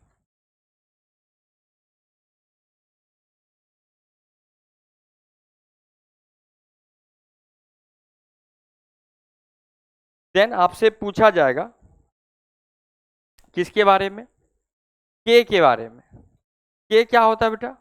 Then आपसे पूछा जाएगा किसके बारे में, के बारे में। के क्या होता है बेटा,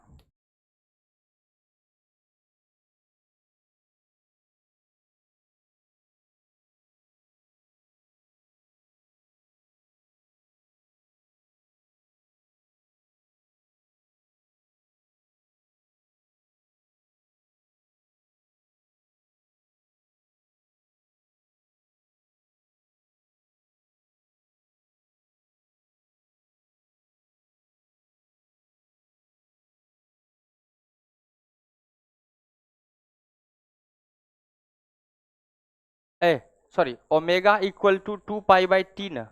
ए सॉरी, ओमेगा इक्वल टू 2 पाई/t ना,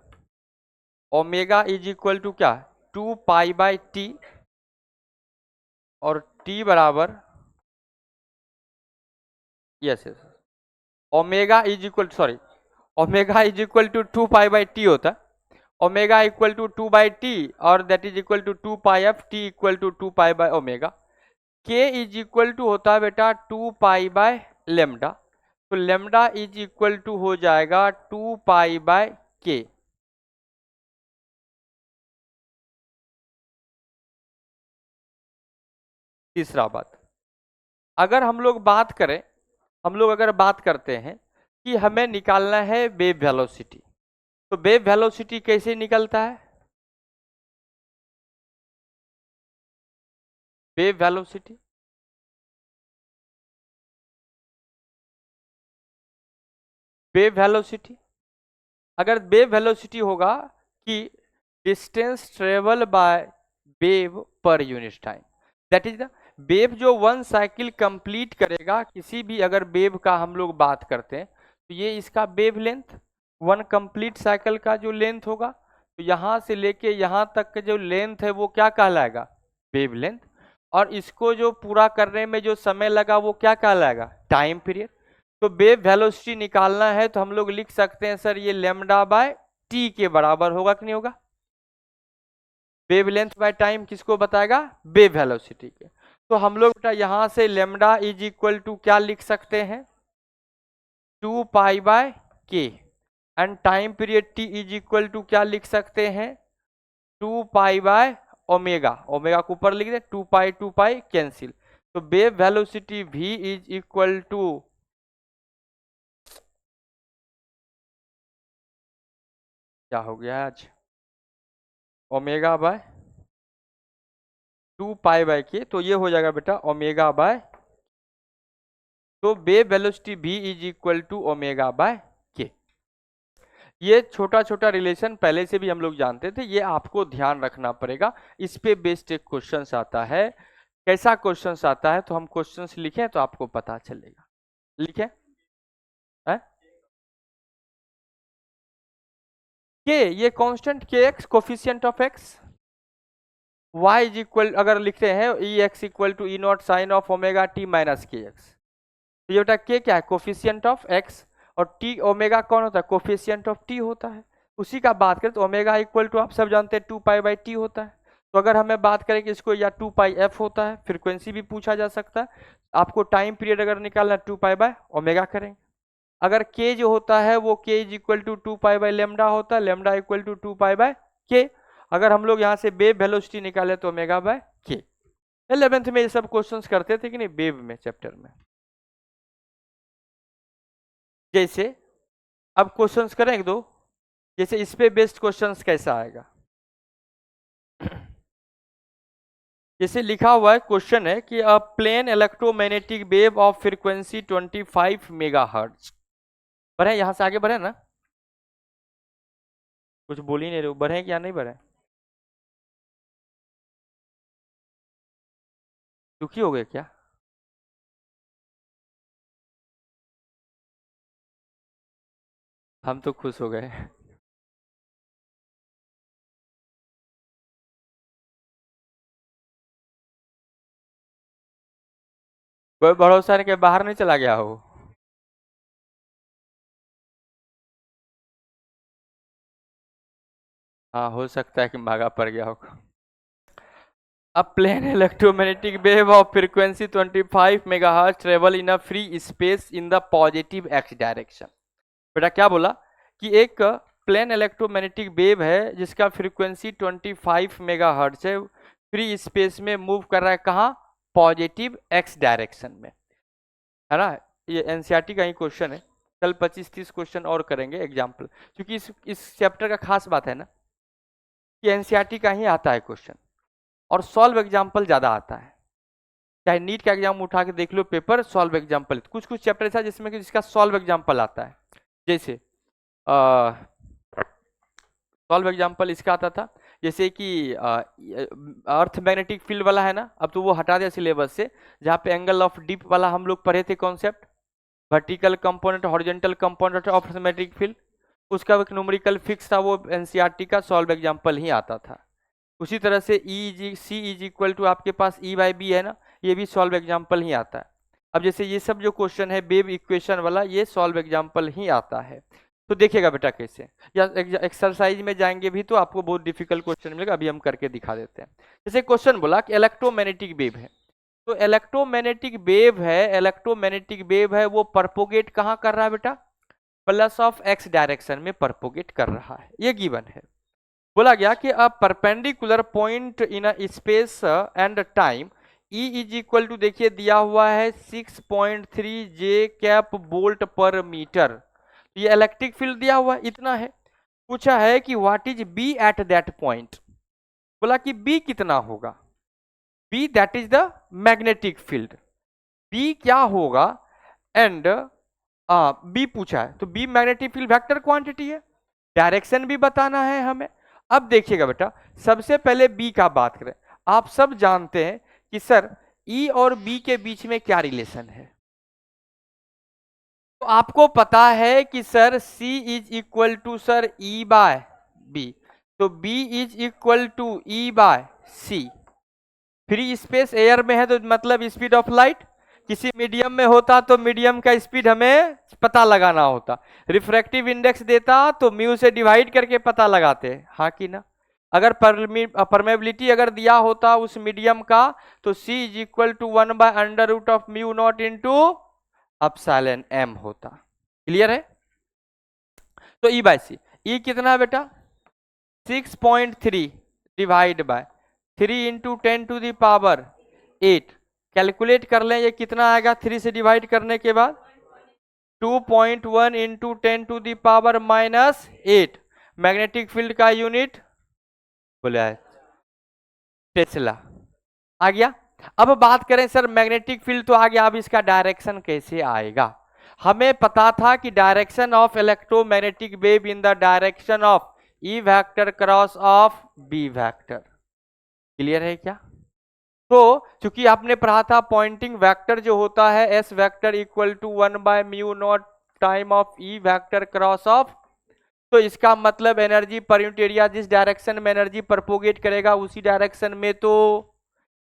ओमेगा इज इक्वल टू क्या, 2 पाई/t, और t बराबर, yes yes, omega is equal, sorry, omega is equal to 2 पाई/t होता है, ओमेगा इक्वल टू 2/t, और दैट इज इक्वल टू 2 पाई/f, t इक्वल टू 2 पाई/ओमेगा। के इज इक्वल टू होता है बेटा 2 पाई/लेमडा, तो लेमडा इज इक्वल टू हो जाएगा 2 पाई/k। तीसरा बात, अगर हम लोग बात करें, हम लोग अगर बात करते हैं कि हमें निकालना है वेव वेलोसिटी, तो वेव वेलोसिटी कैसे निकलता है, वेव वेलोसिटी, वेव वेलोसिटी, अगर वेव वेलोसिटी होगा कि distance travel by wave per unit time, that is the wave जो 1 साइकिल कंप्लीट करेगा, किसी भी अगर वेव का हम लोग बात करते हैं तो ये इसका वेव लेंथ, 1 कंप्लीट साइकिल का जो लेंथ होगा, तो यहाँ से लेके यहाँ तक का जो लेंथ है वो क्या कहलाएगा, वेव लेंथ, और इसको जो पूरा करने में जो समय लगा वो क्या कहलाएगा, टाइम पीरियड। तो वेव वेलोसिटी निकालना है तो हम लोग लिख सकते हैं सर ये λ/t के बराबर होगा कि नहीं होगा, वेव लेंथ बाय टाइम किसको बताएगा, वेव वेलोसिटी के। तो हम लोग बेटा यहां से लेमडा इज इक्वल टू क्या लिख सकते हैं, 2 पाई/k, and time period t is equal to क्या लिख सकते हैं, 2 पाई/ओमेगा, ओमेगा को ऊपर लिख दे, 2 पाई कैंसिल, तो wave velocity v is equal to, क्या हो गया आज, ओमेगा/2 पाई/k, तो ये हो जाएगा बेटा ओमेगा/, तो wave velocity v is equal to ओमेगा/k। ये छोटा छोटा रिलेशन पहले से भी हम लोग जानते थे, ये आपको ध्यान रखना पड़ेगा, इस पे बेस्ड एक क्वेश्चन आता है। कैसा क्वेश्चन आता है, तो हम क्वेश्चंस लिखें तो आपको पता चलेगा, लिखें है के, ये constant K X, coefficient of X, y is equal, अगर लिखते हैं E X equal to E naught sine of omega T minus K X, तो ये बेटा के क्या है, कोफिशिएंट ऑफ एक्स, और टी ओमेगा कौन होता है, कोफिशिएंट ऑफ टी होता है। उसी का बात करें तो ओमेगा इक्वल टू आप सब जानते हैं 2 पाई/t होता है। तो अगर हमें बात करें कि इसको या 2 पाई/f होता है, फ्रीक्वेंसी भी पूछा जा सकता है, आपको टाइम पीरियड अगर निकालना है 2 पाई/ओमेगा करेंगे। अगर k जो होता है वो k इज इक्वल टू 2 पाई/लेमडा होता है, लेमडा इक्वल टू 2 पाई/k। अगर हम लोग यहाँ से वेव वेलोसिटी निकाले तो ओमेगा/k। 11th में ये सब क्वेश्चंस करते थे कि नहीं, वेव में चैप्टर में। जैसे अब क्वेश्चंस करें एक दो, जैसे इस पे बेस्ड क्वेश्चंस कैसा आएगा, जैसे लिखा हुआ है, क्वेश्चन है कि a plane electromagnetic wave of frequency 25 megahertz, बढ़े यहां से आगे बढ़े ना, कुछ बोल ही नहीं रहे, बढ़े क्या नहीं बढ़े, दुखी हो गए क्या, हम तो खुश हो गए। कोई भरोसा नहीं कि बाहर नहीं चला गया हो, हाँ हो सकता है कि महंगा पड़ गया हो। A plane electromagnetic wave of frequency 25 megahertz travel in a free space in the positive x direction। बेटा क्या बोला कि एक प्लेन इलेक्ट्रोमैग्नेटिक वेव है जिसका फ्रीक्वेंसी 25 मेगाहर्ट्ज है, फ्री स्पेस में मूव कर रहा है, कहाँ, पॉजिटिव एक्स डायरेक्शन में, है ना। ये एनसीईआरटी का ही क्वेश्चन है, कल 25-30 क्वेश्चन और करेंगे एग्जाम्पल, क्योंकि इस चैप्टर का खास बात है ना कि एनसीईआरटी का ही आता है क्वेश्चन, और सॉल्व एग्जाम्पल ज्यादा आता है। चाहे नीट का एग्जाम उठा के देख लो पेपर, सॉल्व एग्जाम्पल, कुछ कुछ चैप्टर ऐसा जिसमें कि जिसका सॉल्व एग्जाम्पल आता है। जैसे सॉल्व एग्जाम्पल इसका आता था, जैसे कि अर्थ मैग्नेटिक फील्ड वाला है ना, अब तो वो हटा दिया सिलेबस से, जहाँ पे एंगल ऑफ डिप वाला हम लोग पढ़े थे concept, vertical component, horizontal component of symmetric field, उसका एक न्यूमेरिकल फिक्स था, वो एनसीईआरटी का सॉल्व एग्जांपल ही आता था। उसी तरह से सी इज इक्वल टू आपके पास ई बाई बी है ना, ये भी सॉल्व एग्जांपल ही आता है। अब जैसे ये सब जो क्वेश्चन है वेव इक्वेशन वाला, ये सॉल्व एग्जांपल ही आता है। तो देखिएगा बेटा कैसे, या एक्सरसाइज में जाएंगे भी तो आपको बहुत डिफिकल्ट क्वेश्चन मिलेगा, अभी हम करके दिखा देते हैं। जैसे क्वेश्चन बोला कि इलेक्ट्रोमैग्नेटिक वेव है, तो इलेक्ट्रोमैग्नेटिक वेव है, इलेक्ट्रोमैग्नेटिक वेव है, वो परपोगेट कहाँ कर रहा है बेटा, प्लस ऑफ एक्स डायरेक्शन में परपोगेट कर रहा है, ये गिवन है। बोला गया कि a perpendicular point in a space and time E is equal to, देखिए दिया हुआ है 6.3 J cap volt per metre, ये इलेक्ट्रिक फील्ड दिया हुआ है, इतना है। पूछा है कि what is B at that point, बोला कि बी कितना होगा, B that is the magnetic field, B क्या होगा, एंड बी पूछा है तो B magnetic field vector quantity है, डायरेक्शन भी बताना है हमें। अब देखिएगा बेटा, सबसे पहले बी का बात करें, आप सब जानते हैं कि सर ई और बी के बीच में क्या रिलेशन है, तो आपको पता है कि sir C is equal to sir E by B, तो B is equal to E by C. Free space air में है तो मतलब स्पीड ऑफ लाइट, किसी मीडियम में होता तो मीडियम का स्पीड हमें पता लगाना होता, रिफ्रैक्टिव इंडेक्स देता तो म्यू से डिवाइड करके पता लगाते, हाँ कि ना। अगर परमेबिलिटी अगर दिया होता उस मीडियम का तो C is equal to 1/√* of mu naught into epsilon m होता। क्लियर है, तो E बाय सी, E कितना है बेटा 6.3 डिवाइड बाय 3 इंटू 10⁸ कैलकुलेट कर लें ये कितना आएगा, 3 से डिवाइड करने के बाद 2.1 इंटू 10⁻⁻8। मैग्नेटिक फील्ड का यूनिट बोला है टेस्ला, आ गया। अब बात करें सर मैग्नेटिक फील्ड तो आ गया, अब इसका डायरेक्शन कैसे आएगा, हमें पता था कि direction of electromagnetic wave in the direction of E vector cross of B vector. Clear है क्या, तो चूंकि आपने पढ़ा था पॉइंटिंग वेक्टर जो होता है S vector equal to 1/μ0 time of E vector cross of, तो इसका मतलब एनर्जी पर यूनिट एरिया जिस डायरेक्शन में एनर्जी परपोगेट करेगा उसी डायरेक्शन में तो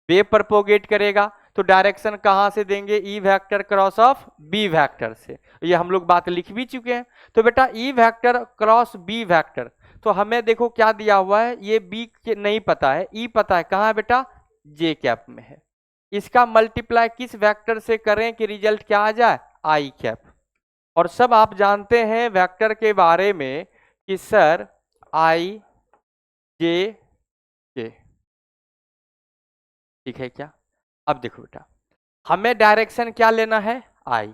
वेव परपोगेट करेगा, तो डायरेक्शन कहां से देंगे, E vector cross of B vector से, ये हम लोग बात लिख भी चुके हैं। तो बेटा E vector cross B vector, तो हमें देखो क्या दिया हुआ है, ये बी नहीं पता है, ई पता है, कहां है बेटा जे कैप में है, इसका मल्टीप्लाई किस वेक्टर से करें कि रिजल्ट क्या आ जाए आई कैप। और सब आप जानते हैं वेक्टर के बारे में कि सर आई जे के, ठीक है क्या। अब देखो बेटा हमें डायरेक्शन क्या लेना है आई,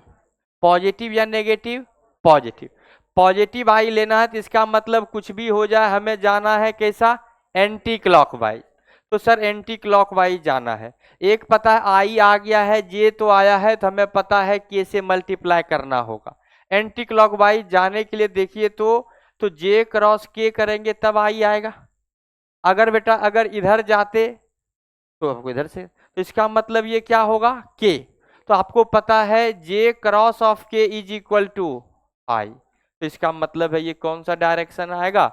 पॉजिटिव या नेगेटिव, पॉजिटिव, पॉजिटिव आई लेना है तो इसका मतलब कुछ भी हो जाए हमें जाना है कैसा एंटी क्लॉकवाइज, तो सर एंटी क्लॉकवाइज जाना है। एक पता है आई आ गया है, जे तो आया है, तो हमें पता है के से मल्टीप्लाई करना होगा। एंटी क्लॉकवाइज जाने के लिए देखिए तो जे क्रॉस के करेंगे तब आई आएगा, अगर बेटा अगर इधर जाते तो आपको इधर से, तो इसका मतलब ये क्या होगा के, तो आपको पता है जे क्रॉस ऑफ के इज इक्वल टू आई, तो इसका मतलब है ये कौन सा डायरेक्शन आएगा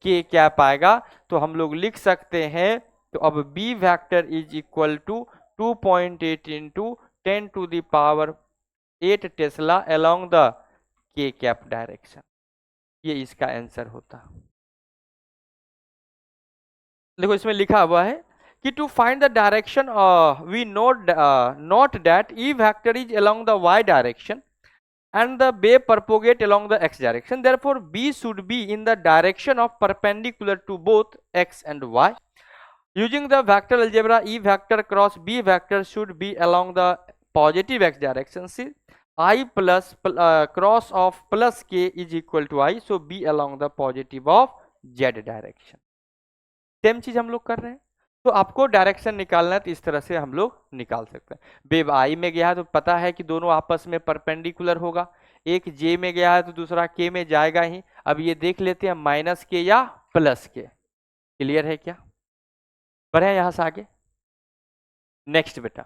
के कैप आएगा। तो हम लोग लिख सकते हैं, तो अब B vector is equal to 2.8 into 10⁸ tesla along the K cap direction, ये इसका आंसर होता। देखो इसमें लिखा हुआ है कि to find the direction we note that E vector is along the y direction and the wave propagate along the x direction, therefore b should be in the direction of perpendicular to both x and y. Using the vector algebra, e vector cross b vector should be along the positive x direction. See I plus cross of plus k is equal to I, so b along the positive of z direction. Same चीज हम लोग कर रहे हैं, तो आपको direction निकालना है तो इस तरह से हम लोग निकाल सकते हैं। वेव आई में गया है तो पता है कि दोनों आपस में परपेंडिकुलर होगा, एक जे में गया है तो दूसरा के में जाएगा ही। अब ये देख लेते हैं माइनस के या प्लस के, क्लियर है क्या, बढ़े यहां से आगे। नेक्स्ट बेटा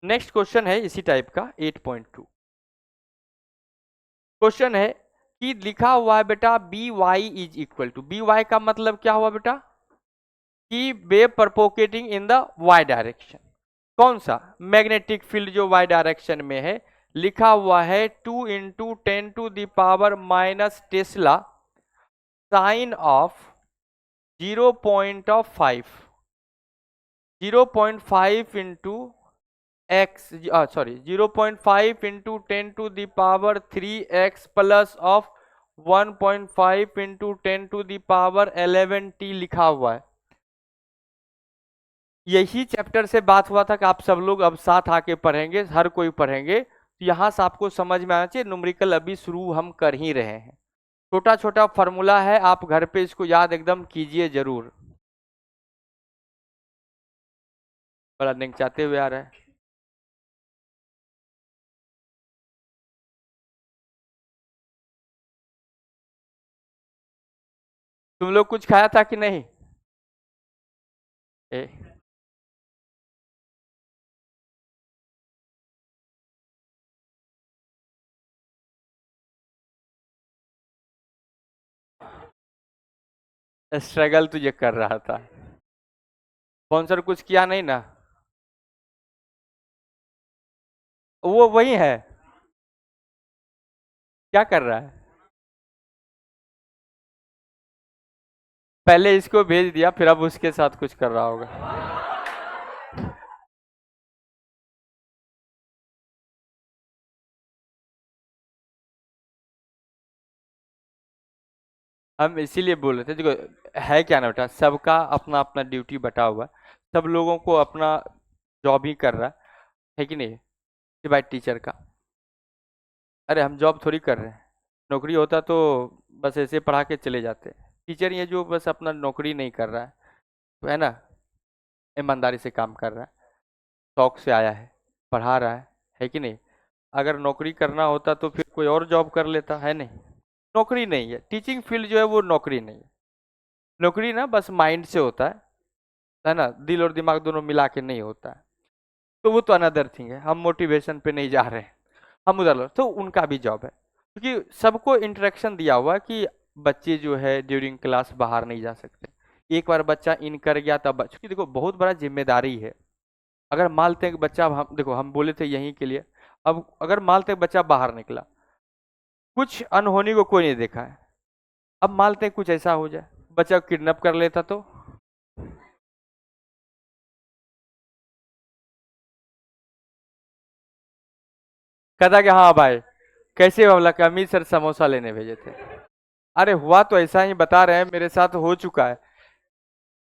नेक्स्ट क्वेश्चन है इसी टाइप का 8.2, क्वेश्चन है कि लिखा हुआ है बेटा B Y is equal to, B Y का मतलब क्या हुआ बेटा कि wave propagating in the Y direction. कौन सा? मैग्नेटिक फील्ड जो वाई डायरेक्शन में है। लिखा हुआ है 2 × 10⁻⁻⁻ tesla sine of 0.5 0.5 into X, sorry 0.5 into 10⁻³ plus of 1.5 into 10⁻11t लिखा हुआ है। यही चैप्टर से बात हुआ था कि आप सब लोग अब साथ आके पढ़ेंगे, हर कोई पढ़ेंगे, तो यहाँ से आपको समझ में आना चाहिए। न्यूमेरिकल अभी शुरू हम कर ही रहे हैं, छोटा छोटा फॉर्मूला है, आप घर पे इसको याद एकदम कीजिए जरूर। बड़ा लिंक चाहते हुए आ रहा है। तुम लोग कुछ खाया था कि नहीं? ए, स्ट्रगल तुझे कर रहा था, स्पॉन्सर कुछ किया नहीं ना? वो वही है, क्या कर रहा है? पहले इसको भेज दिया, फिर अब उसके साथ कुछ कर रहा होगा। हम इसीलिए बोल रहे थे, देखो है क्या ना बेटा, सबका अपना अपना ड्यूटी बटा हुआ है, सब लोगों को अपना जॉब ही कर रहा है कि नहीं? सिवाय टीचर का। अरे हम जॉब थोड़ी कर रहे हैं, नौकरी होता तो बस ऐसे पढ़ा के चले जाते। टीचर ये जो बस अपना नौकरी नहीं कर रहा है, तो है ना, ईमानदारी से काम कर रहा है, शौक से आया है, पढ़ा रहा है कि नहीं? अगर नौकरी करना होता तो फिर कोई और जॉब कर लेता, है नहीं? नौकरी नहीं है, टीचिंग फील्ड जो है वो नौकरी नहीं है। नौकरी ना बस माइंड से होता है ना, दिल और दिमाग दोनों मिला के नहीं होता है। तो वो तो अनदर थिंग है, हम मोटिवेशन पे नहीं जा रहे हैं, हम उधर तो उनका भी जॉब है, क्योंकि सबको इंटरेक्शन दिया हुआ है कि बच्चे जो है ड्यूरिंग क्लास बाहर नहीं जा सकते। एक बार बच्चा इन कर गया तब, क्योंकि देखो बहुत बड़ा जिम्मेदारी है। अगर मानते हैं कि बच्चा, हम देखो हम बोले थे यहीं के लिए, अब अगर मानते हैं बच्चा बाहर निकला, कुछ अनहोनी को कोई नहीं देखा है, अब मानते हैं कुछ ऐसा हो जाए, बच्चा किडनैप कर लेता तो? कहता कि हाँ भाई, कैसे बोला कि अमित सर समोसा लेने भेजे थे। अरे हुआ तो ऐसा ही बता रहे हैं, मेरे साथ हो चुका है।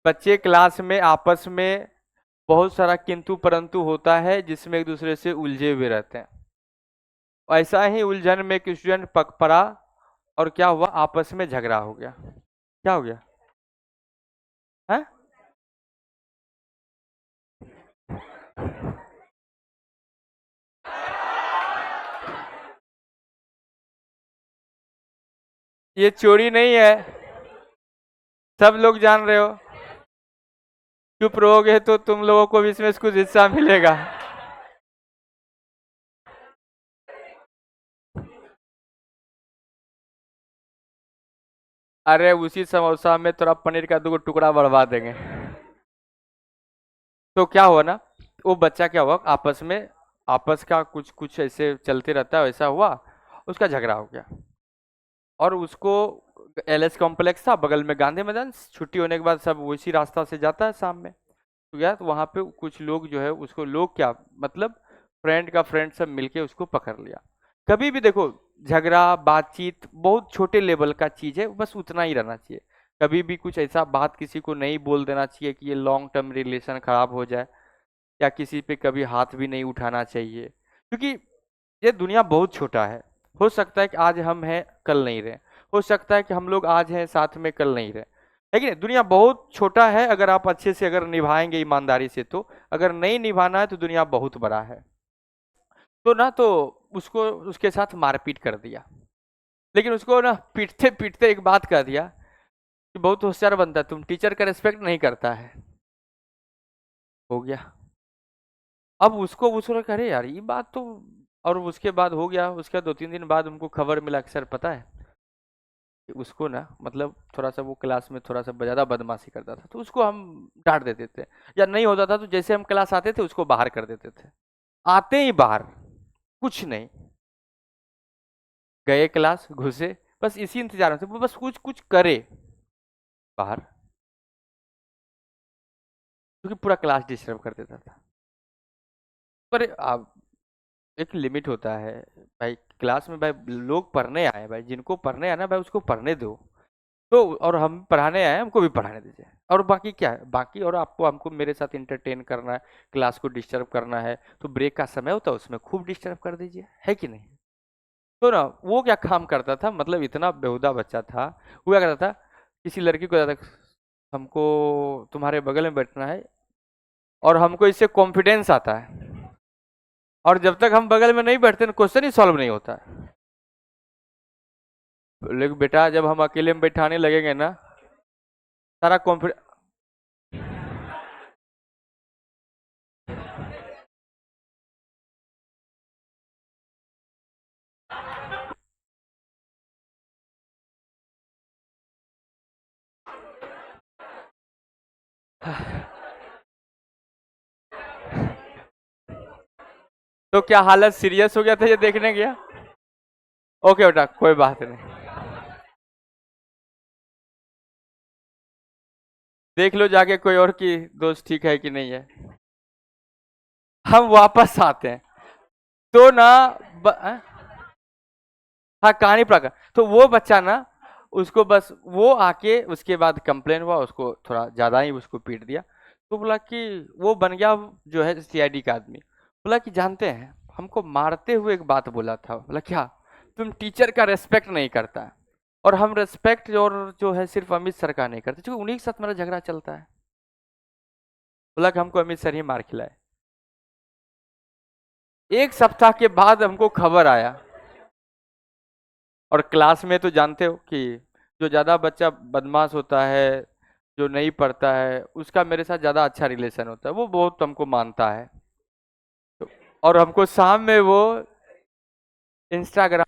बच्चे क्लास में आपस में बहुत सारा किंतु परंतु होता है, जिसमें एक दूसरे से उलझे हुए रहते हैं। ऐसा ही उलझन में एक स्टूडेंट पक पड़ा, और क्या हुआ, आपस में झगड़ा हो गया। क्या हो गया है? ये चोरी नहीं है, सब लोग जान रहे हो। चुप रहोगे तो तुम लोगों को भी इसमें कुछ हिस्सा मिलेगा। अरे उसी समोसा में थोड़ा पनीर का 2 टुकड़ा बढ़वा देंगे। तो क्या हुआ ना, वो बच्चा क्या हुआ, आपस में, आपस का कुछ कुछ ऐसे चलते रहता है, वैसा हुआ, उसका झगड़ा हो गया। और उसको एलएस कॉम्प्लेक्स था बगल में, गांधी मैदान, छुट्टी होने के बाद सब उसी रास्ता से जाता है शाम में, तो गया तो वहां पे कुछ लोग जो है उसको, लोग क्या मतलब, फ्रेंड का फ्रेंड सब मिलके उसको पकड़ लिया। कभी भी देखो, झगड़ा बातचीत बहुत छोटे लेवल का चीज है, बस उतना ही रहना चाहिए। कभी भी कुछ ऐसा बात किसी को नहीं बोल देना चाहिए कि ये लॉन्ग टर्म रिलेशन खराब हो जाए, या किसी पे कभी हाथ भी नहीं उठाना चाहिए, क्योंकि ये दुनिया बहुत छोटा है। हो सकता है कि आज हम हैं कल नहीं रहे, हो सकता है कि हम लोग आज हैं साथ में कल नहीं रहे, है कि नहीं? दुनिया बहुत छोटा है, अगर आप अच्छे से अगर निभाएंगे ईमानदारी से तो, अगर नहीं निभाना है तो दुनिया बहुत बड़ा है। तो ना, तो उसको उसके साथ मारपीट कर दिया, लेकिन उसको ना पीटते पीटते एक बात कह दिया कि बहुत होशियार बनता है, तुम टीचर का रिस्पेक्ट नहीं करता है। हो गया। अब उसको उसको अरे यार ये बात तो, और उसके बाद हो गया, उसके 2-3 दिन बाद हमको खबर मिला कि सर पता है कि उसको ना मतलब थोड़ा सा वो क्लास में थोड़ा सा ज़्यादा बदमाशी करता था, तो उसको हम डांट देते थे, या नहीं होता था तो जैसे हम क्लास आते थे उसको बाहर कर देते थे, आते ही बाहर, कुछ नहीं, गए क्लास घुसे, बस इसी इंतजार में थे, वो बस कुछ कुछ करे बाहर, क्योंकि पूरा क्लास डिस्टर्ब कर देता था। पर अब एक लिमिट होता है भाई, क्लास में भाई लोग पढ़ने आए हैं भाई, जिनको पढ़ने आना है भाई उसको पढ़ने दो। तो और हम पढ़ाने आए हैं, हमको भी पढ़ाने दीजिए, और बाकी क्या है बाकी, और आपको हमको मेरे साथ इंटरटेन करना है, क्लास को डिस्टर्ब करना है, तो ब्रेक का समय होता है उसमें खूब डिस्टर्ब कर दीजिए, है कि नहीं। तो ना वो क्या काम करता था, मतलब इतना बेहुदा बच्चा था, वो क्या करता था, किसी लड़की को कहता था हमको तुम्हारे बगल में बैठना है, और हमको इससे कॉन्फिडेंस आता है, और जब तक हम बगल में नहीं बैठते ना क्वेश्चन ही सॉल्व नहीं होता है। लेकिन बेटा जब हम अकेले में बैठाने लगेंगे ना, सारा कॉन्फिडेंस। तो क्या हालत सीरियस हो गया था ये देखने गया। ओके बेटा कोई बात नहीं, देख लो जाके कोई और की दोस्त ठीक है कि नहीं है। हम वापस आते हैं, तो ना हाँ कहानी प्रकार, तो वो बच्चा ना, उसको बस वो आके उसके बाद कंप्लेन हुआ, उसको थोड़ा ज्यादा ही उसको पीट दिया, तो बोला कि वो बन गया जो है सीआईडी का आदमी। बोला कि जानते हैं हमको मारते हुए एक बात बोला था, बोला क्या, तुम टीचर का रेस्पेक्ट नहीं करता है, और हम रेस्पेक्ट और जो है सिर्फ अमित सर का नहीं करते, क्योंकि उन्हीं के साथ मेरा झगड़ा चलता है। बोला कि हमको अमित सर ही मार खिलाए। एक सप्ताह के बाद हमको खबर आया, और क्लास में तो जानते हो कि जो ज़्यादा बच्चा बदमाश होता है, जो नहीं पढ़ता है, उसका मेरे साथ ज़्यादा अच्छा रिलेशन होता है, वो बहुत हमको मानता है। तो और हमको शाम में वो इंस्टाग्राम,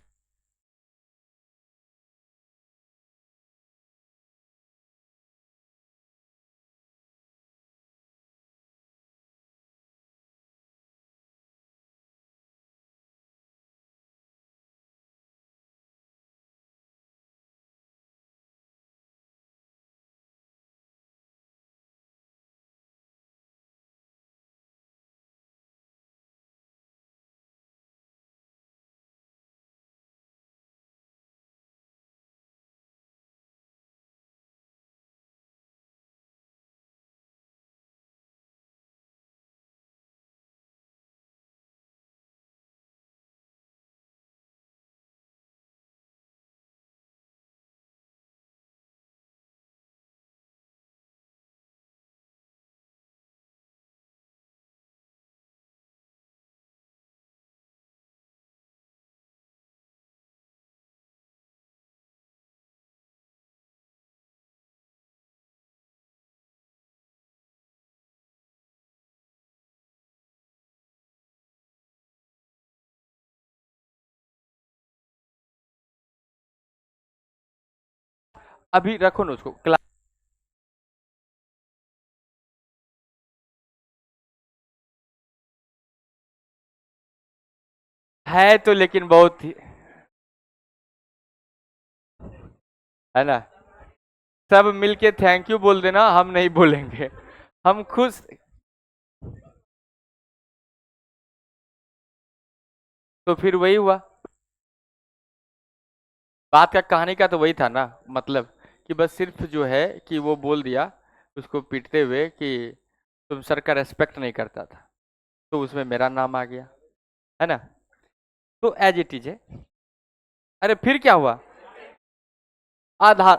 अभी रखो ना उसको क्लास, है तो लेकिन बहुत ही, है ना, सब मिलके थैंक यू बोल देना, हम नहीं बोलेंगे, हम खुश। तो फिर वही हुआ, बात का कहानी का तो वही था ना, मतलब कि बस सिर्फ जो है कि वो बोल दिया उसको पीटते हुए कि तुम सर का रेस्पेक्ट नहीं करता था, तो उसमें मेरा नाम आ गया, है ना। तो एज इट इज है। अरे फिर क्या हुआ, आधार,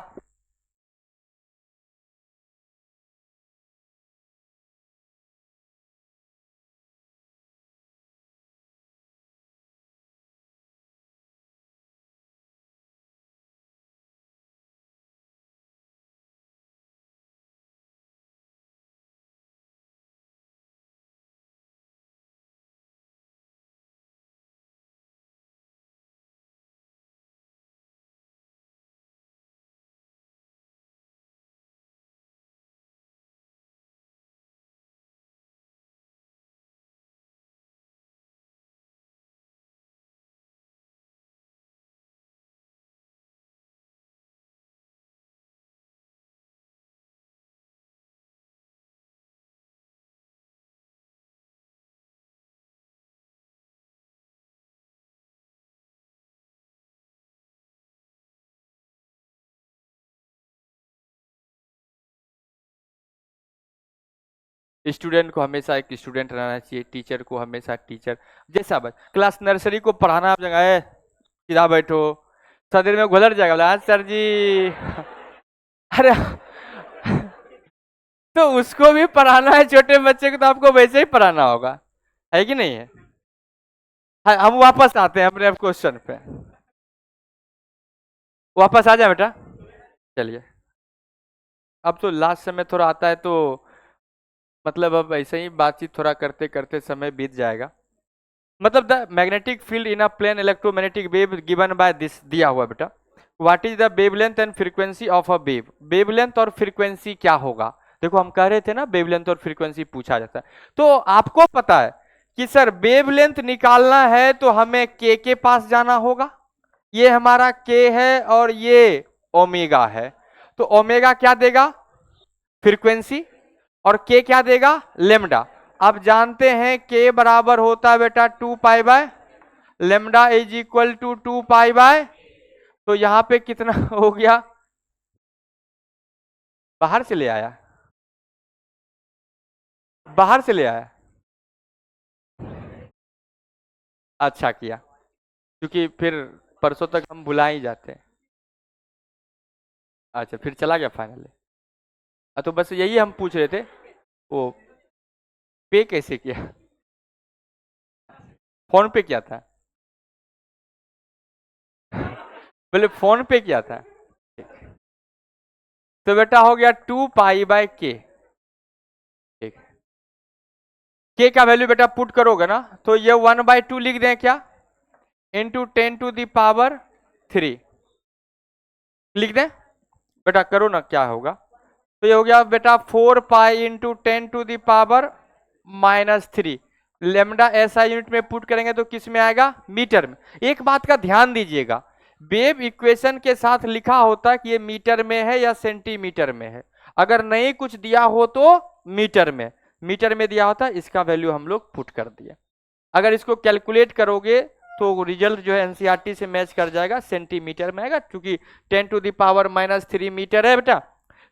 स्टूडेंट को हमेशा एक स्टूडेंट रहना चाहिए, टीचर को हमेशा टीचर जैसा। बस क्लास नर्सरी को पढ़ाना आप जगह है, सीधा बैठो, सदर में घुलर जाएगा, बोला हाँ सर जी अरे तो उसको भी पढ़ाना है, छोटे बच्चे को तो आपको वैसे ही पढ़ाना होगा, है कि नहीं है? हाँ, हम वापस आते हैं अपने क्वेश्चन पे, वापस आ जाए बेटा। चलिए, अब तो लास्ट समय थोड़ा आता है, तो मतलब अब ऐसे ही बातचीत थोड़ा करते करते समय बीत जाएगा। मतलब the magnetic field in a plane electromagnetic wave given by this, दिया हुआ बेटा। What is the wavelength and frequency of a wave? Wavelength और फ्रीक्वेंसी क्या होगा? देखो हम कह रहे थे ना वेवलेंथ और फ्रीक्वेंसी पूछा जाता है, तो आपको पता है कि सर वेवलेंथ निकालना है तो हमें के पास जाना होगा। ये हमारा के है और ये ओमेगा है, तो ओमेगा क्या देगा? फ्रीक्वेंसी। और के क्या देगा? लेमडा। अब जानते हैं के बराबर होता है बेटा 2 pi by lambda is equal to 2 pi by, तो यहां पे कितना हो गया? बाहर से ले आया, बाहर से ले आया, अच्छा किया, क्योंकि फिर परसों तक हम भुला ही जाते हैं। अच्छा, फिर चला गया फाइनली। तो बस यही हम पूछ रहे थे, वो पे कैसे किया? फोन पे किया था? बोले फोन पे किया था। तो बेटा हो गया 2 पाई बाय के। ठीक, के का वैल्यू बेटा पुट करोगे ना, तो ये 1/2 लिख दें क्या? इंटू 10⁻³ लिख दें बेटा, करो ना क्या होगा। तो ये हो गया बेटा 4 पाई इंटू 10⁻³ लेमडा ऐसा यूनिट में पुट करेंगे तो किस में आएगा? मीटर में। एक बात का ध्यान दीजिएगा, वेव इक्वेशन के साथ लिखा होता है कि ये मीटर में है या सेंटीमीटर में है। अगर नहीं कुछ दिया हो तो मीटर में, मीटर में दिया होता है, इसका वैल्यू हम लोग पुट कर दिए। अगर इसको कैलकुलेट करोगे तो रिजल्ट जो है एनसीईआरटी से मैच कर जाएगा, सेंटीमीटर में आएगा, क्योंकि 10⁻³ मीटर है बेटा,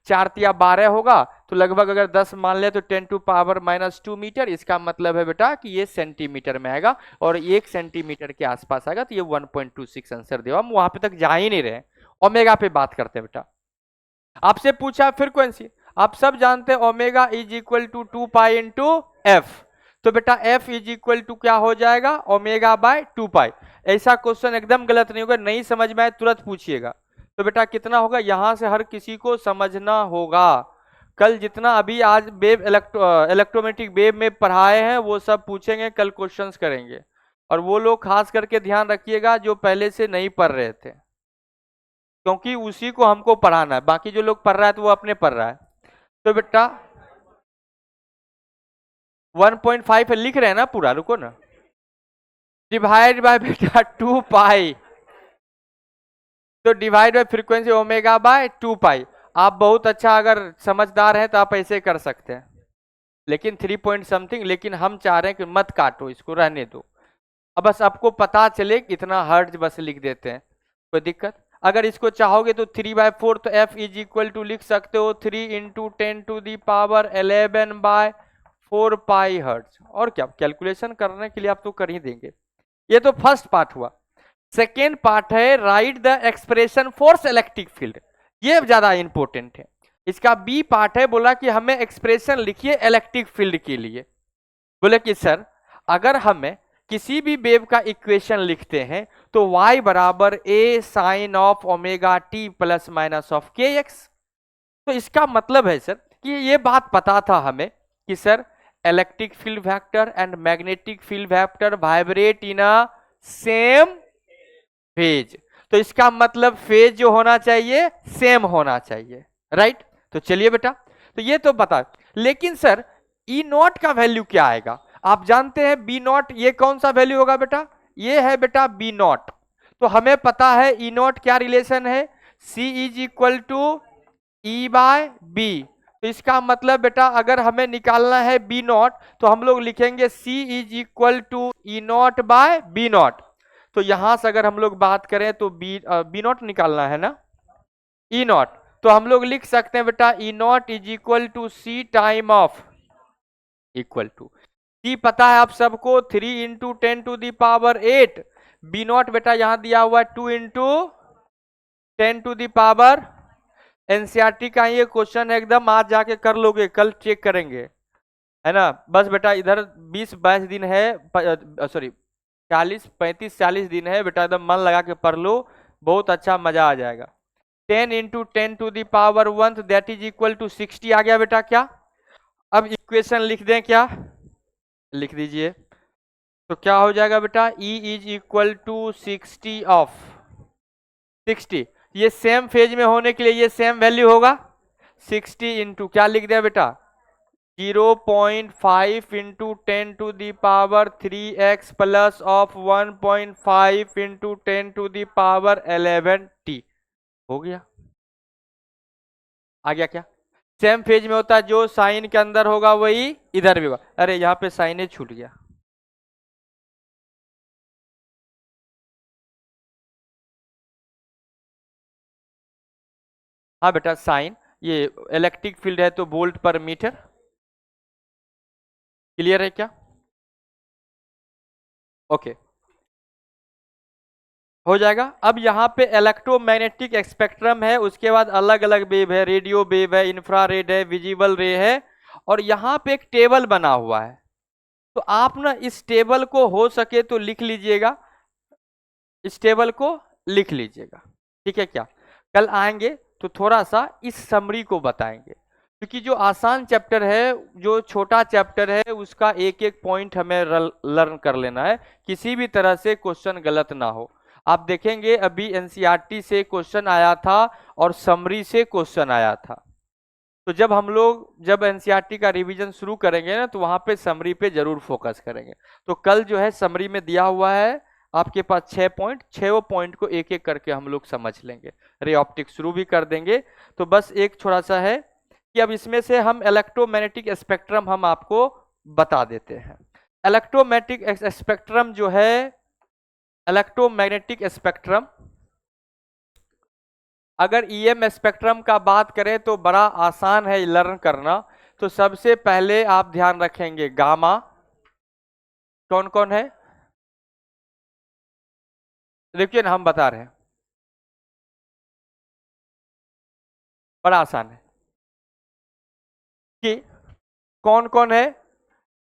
4×12 होगा, तो लगभग अगर 10 मान ले तो 10⁻² मीटर, इसका मतलब है बेटा कि ये सेंटीमीटर में आएगा, और 1 सेंटीमीटर के आसपास आएगा, तो ये 1.26 आंसर देगा। हम वहां पे तक जा ही नहीं रहे, ओमेगा पे बात करते हैं बेटा। आपसे पूछा फ्रीक्वेंसी, आप सब जानते हैं omega is equal to 2 pi into F, तो बेटा एफ इज इक्वल टू क्या हो जाएगा? Omega by 2 pi. ऐसा क्वेश्चन एकदम गलत नहीं होगा, नहीं समझ में आए तुरंत पूछिएगा। तो बेटा कितना होगा? यहां से हर किसी को समझना होगा, कल जितना अभी आज वेव इलेक्ट्रोमैग्नेटिक वेव में पढ़ाए हैं वो सब पूछेंगे, कल क्वेश्चंस करेंगे, और वो लोग खास करके ध्यान रखिएगा जो पहले से नहीं पढ़ रहे थे, क्योंकि उसी को हमको पढ़ाना है, बाकी जो लोग पढ़ रहा है तो वो अपने पढ़ रहा है। तो बेटा 1.5 लिख रहे हैं ना पूरा, रुको ना, डिवाइड बाय बेटा 2 पाई, तो divide by frequency omega by 2 पाई। आप बहुत अच्छा अगर समझदार हैं तो आप ऐसे कर सकते हैं, लेकिन 3 पॉइंट समथिंग, लेकिन हम चाह रहे हैं कि मत काटो, इसको रहने दो। अब बस आपको पता चले कितना हर्ट्ज, बस लिख देते हैं, कोई दिक्कत? अगर इसको चाहोगे तो 3/4, तो एफ इज इक्वल टू लिख सकते हो 3 इंटू 10⁻11/4 पाई हर्ट्ज। और क्या कैलकुलेशन करने के लिए आप तो कर ही देंगे। ये तो फर्स्ट पार्ट हुआ। सेकेंड पार्ट है right the expression for electric field, ये ज्यादा इंपॉर्टेंट है। इसका बी पार्ट है, बोला कि हमें एक्सप्रेशन लिखिए इलेक्ट्रिक फील्ड के लिए। बोले कि सर अगर हमें किसी भी वेव का इक्वेशन लिखते हैं तो y बराबर a sine of omega T plus minus of के एक्स, तो इसका मतलब है सर कि ये बात पता था हमें कि sir electric field vector and magnetic field vector vibrate in a same phase, तो इसका मतलब फेज जो होना चाहिए सेम होना चाहिए, राइट? तो चलिए बेटा, तो ये तो बता, लेकिन सर ई नॉट का वैल्यू क्या आएगा? आप जानते हैं बी नॉट, ये कौन सा वैल्यू होगा बेटा? ये है बेटा बी नॉट। तो हमें पता है ई नॉट क्या रिलेशन है? C is equal to E by B, तो इसका मतलब बेटा अगर हमें निकालना है बी नॉट तो हम लोग लिखेंगे C is equal to E naught by B naught. तो यहां से अगर हम लोग बात करें तो बी नॉट निकालना है ना, ई नॉट, तो हम लोग लिख सकते हैं बेटा E naught is equal to C time of equal to C पता है आप सबको 3 इंटू 10⁸ बी नॉट बेटा यहां दिया हुआ है 2 इंटू 10⁻। एनसीईआरटी का ये क्वेश्चन है, एकदम आज जाके कर लोगे, कल चेक करेंगे, है ना। बस बेटा इधर 20-22 दिन है, सॉरी 40-35-40 दिन है बेटा, एकदम मन लगा के पढ़ लो, बहुत अच्छा मजा आ जाएगा। 10 into 10⁻1 that is equal to 60 आ गया बेटा क्या। अब इक्वेशन लिख दें क्या, लिख दीजिए। तो क्या हो जाएगा बेटा, E is equal to 60 of 60, ये सेम फेज में होने के लिए ये सेम वैल्यू होगा 60 इंटू क्या लिख दिया बेटा 0.5 into 10⁻³ plus of 1.5 into 10⁻11t हो गया। आ गया क्या, सेम फेज में होता है, जो साइन के अंदर होगा वही इधर भी होगा। अरे यहाँ पे साइन छूट गया, हाँ बेटा साइन, ये इलेक्ट्रिक फील्ड है तो वोल्ट पर मीटर। क्लियर है क्या, ओके हो जाएगा। अब यहाँ पे इलेक्ट्रोमैग्नेटिक स्पेक्ट्रम है, उसके बाद अलग अलग वेव है, रेडियो वेव है, इंफ्रारेड है, विजिबल रे है, और यहाँ पे एक टेबल बना हुआ है। तो आप ना इस टेबल को हो सके तो लिख लीजिएगा, इस टेबल को लिख लीजिएगा, ठीक है क्या। कल आएंगे तो थोड़ा सा इस समरी को बताएंगे, क्योंकि जो आसान चैप्टर है, जो छोटा चैप्टर है, उसका एक एक पॉइंट हमें लर्न कर लेना है, किसी भी तरह से क्वेश्चन गलत ना हो। आप देखेंगे अभी एनसीईआरटी से क्वेश्चन आया था और समरी से क्वेश्चन आया था, तो जब हम लोग जब एनसीईआरटी का रिवीजन शुरू करेंगे ना, तो वहां पे समरी पे जरूर फोकस करेंगे। तो कल जो है समरी में दिया हुआ है आपके पास 6 पॉइंट, 6 पॉइंट को एक एक करके हम लोग समझ लेंगे, रे ऑप्टिक्स शुरू भी कर देंगे। तो बस एक थोड़ा सा है कि अब इसमें से हम इलेक्ट्रोमैग्नेटिक स्पेक्ट्रम हम आपको बता देते हैं। इलेक्ट्रोमैग्नेटिक स्पेक्ट्रम जो है, इलेक्ट्रोमैग्नेटिक स्पेक्ट्रम, अगर ईएम स्पेक्ट्रम का बात करें तो बड़ा आसान है लर्न करना। तो सबसे पहले आप ध्यान रखेंगे गामा, कौन कौन है, देखिए ना हम बता रहे हैं, बड़ा आसान है कि कौन कौन है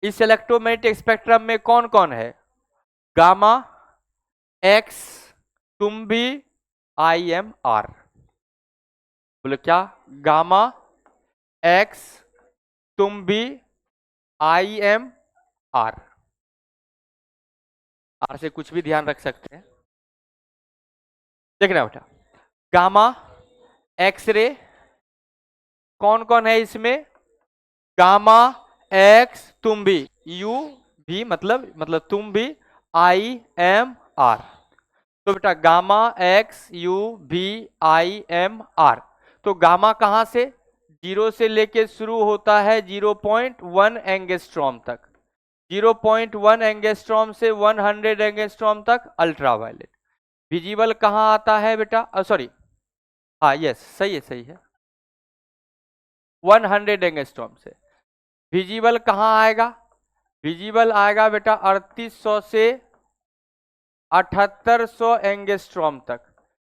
इस इलेक्ट्रोमैग्नेटिक स्पेक्ट्रम में, कौन कौन है, गामा, एक्स, तुम भी, आई एम आर। बोले क्या, गामा, एक्स, तुम भी, आई एम आर। आर से कुछ भी ध्यान रख सकते हैं, देखना बेटा, गामा, एक्स रे, कौन कौन है इसमें, गामा, एक्स, तुम भी, यू भी मतलब तुम भी, आई एम आर। तो बेटा गामा, एक्स, यू, भी, आई एम आर। तो गामा कहां से, 0 से लेके शुरू होता है 0.1 एंगस्ट्रॉम तक, 0.1 एंगस्ट्रॉम से 100 एंगस्ट्रॉम तक अल्ट्रावायलेट। विजिबल कहां आता है बेटा, सॉरी, हाँ यस सही है सही है, 100 एंगस्ट्रॉम से। विजिबल कहां आएगा, विजिबल आएगा बेटा 3800 से 7800 एंगस्ट्रॉम तक,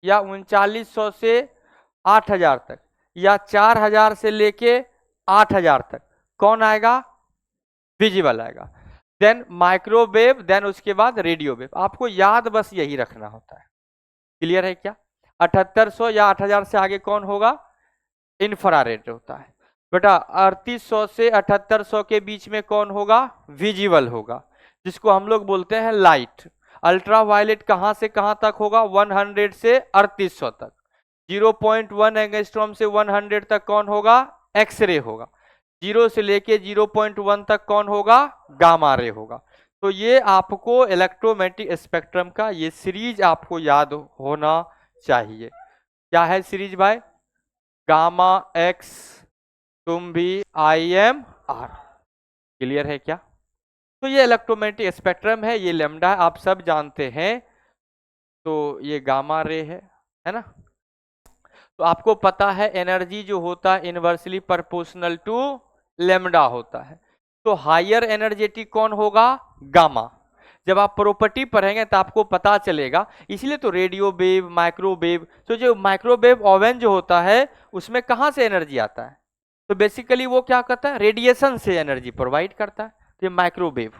या 3900 से 8000 तक, या 4000 से लेके 8000 तक, कौन आएगा, विजिबल आएगा। देन माइक्रोवेव, देन उसके बाद रेडियो वेव। आपको याद बस यही रखना होता है, क्लियर है क्या। 7800 या 8000 से आगे कौन होगा, इंफ्रारेड होता है बेटा। 3800 से 7800 के बीच में कौन होगा, विजिबल होगा, जिसको हम लोग बोलते हैं लाइट। अल्ट्रावायलेट कहां से कहां तक होगा, 100 से 3800 तक। 0.1 एंगस्ट्रॉम से 100 तक कौन होगा, एक्सरे होगा। 0 से लेके 0.1 तक कौन होगा, गामा रे होगा। तो ये आपको इलेक्ट्रोमैग्नेटिक स्पेक्ट्रम का ये सीरीज आपको याद होना चाहिए। क्या है सीरीज भाई, गामा, एक्स, तुम भी, आई एम आर। क्लियर है क्या। तो ये इलेक्ट्रोमैग्नेटिक स्पेक्ट्रम है, ये लेमडा आप सब जानते हैं। तो ये गामा रे है ना। तो आपको पता है एनर्जी जो होता है इनवर्सली प्रोपोर्शनल टू लेमडा होता है। तो हायर एनर्जेटिक कौन होगा? गामा। जब आप प्रॉपर्टी पढ़ेंगे तो आपको पता चलेगा, इसलिए तो रेडियो वेव, माइक्रोवेव, तो जो माइक्रोवेव ओवन जो होता है उसमें कहाँ से एनर्जी आता है? तो बेसिकली वो क्या करता है? रेडिएशन से एनर्जी प्रोवाइड करता है। तो ये माइक्रोवेव,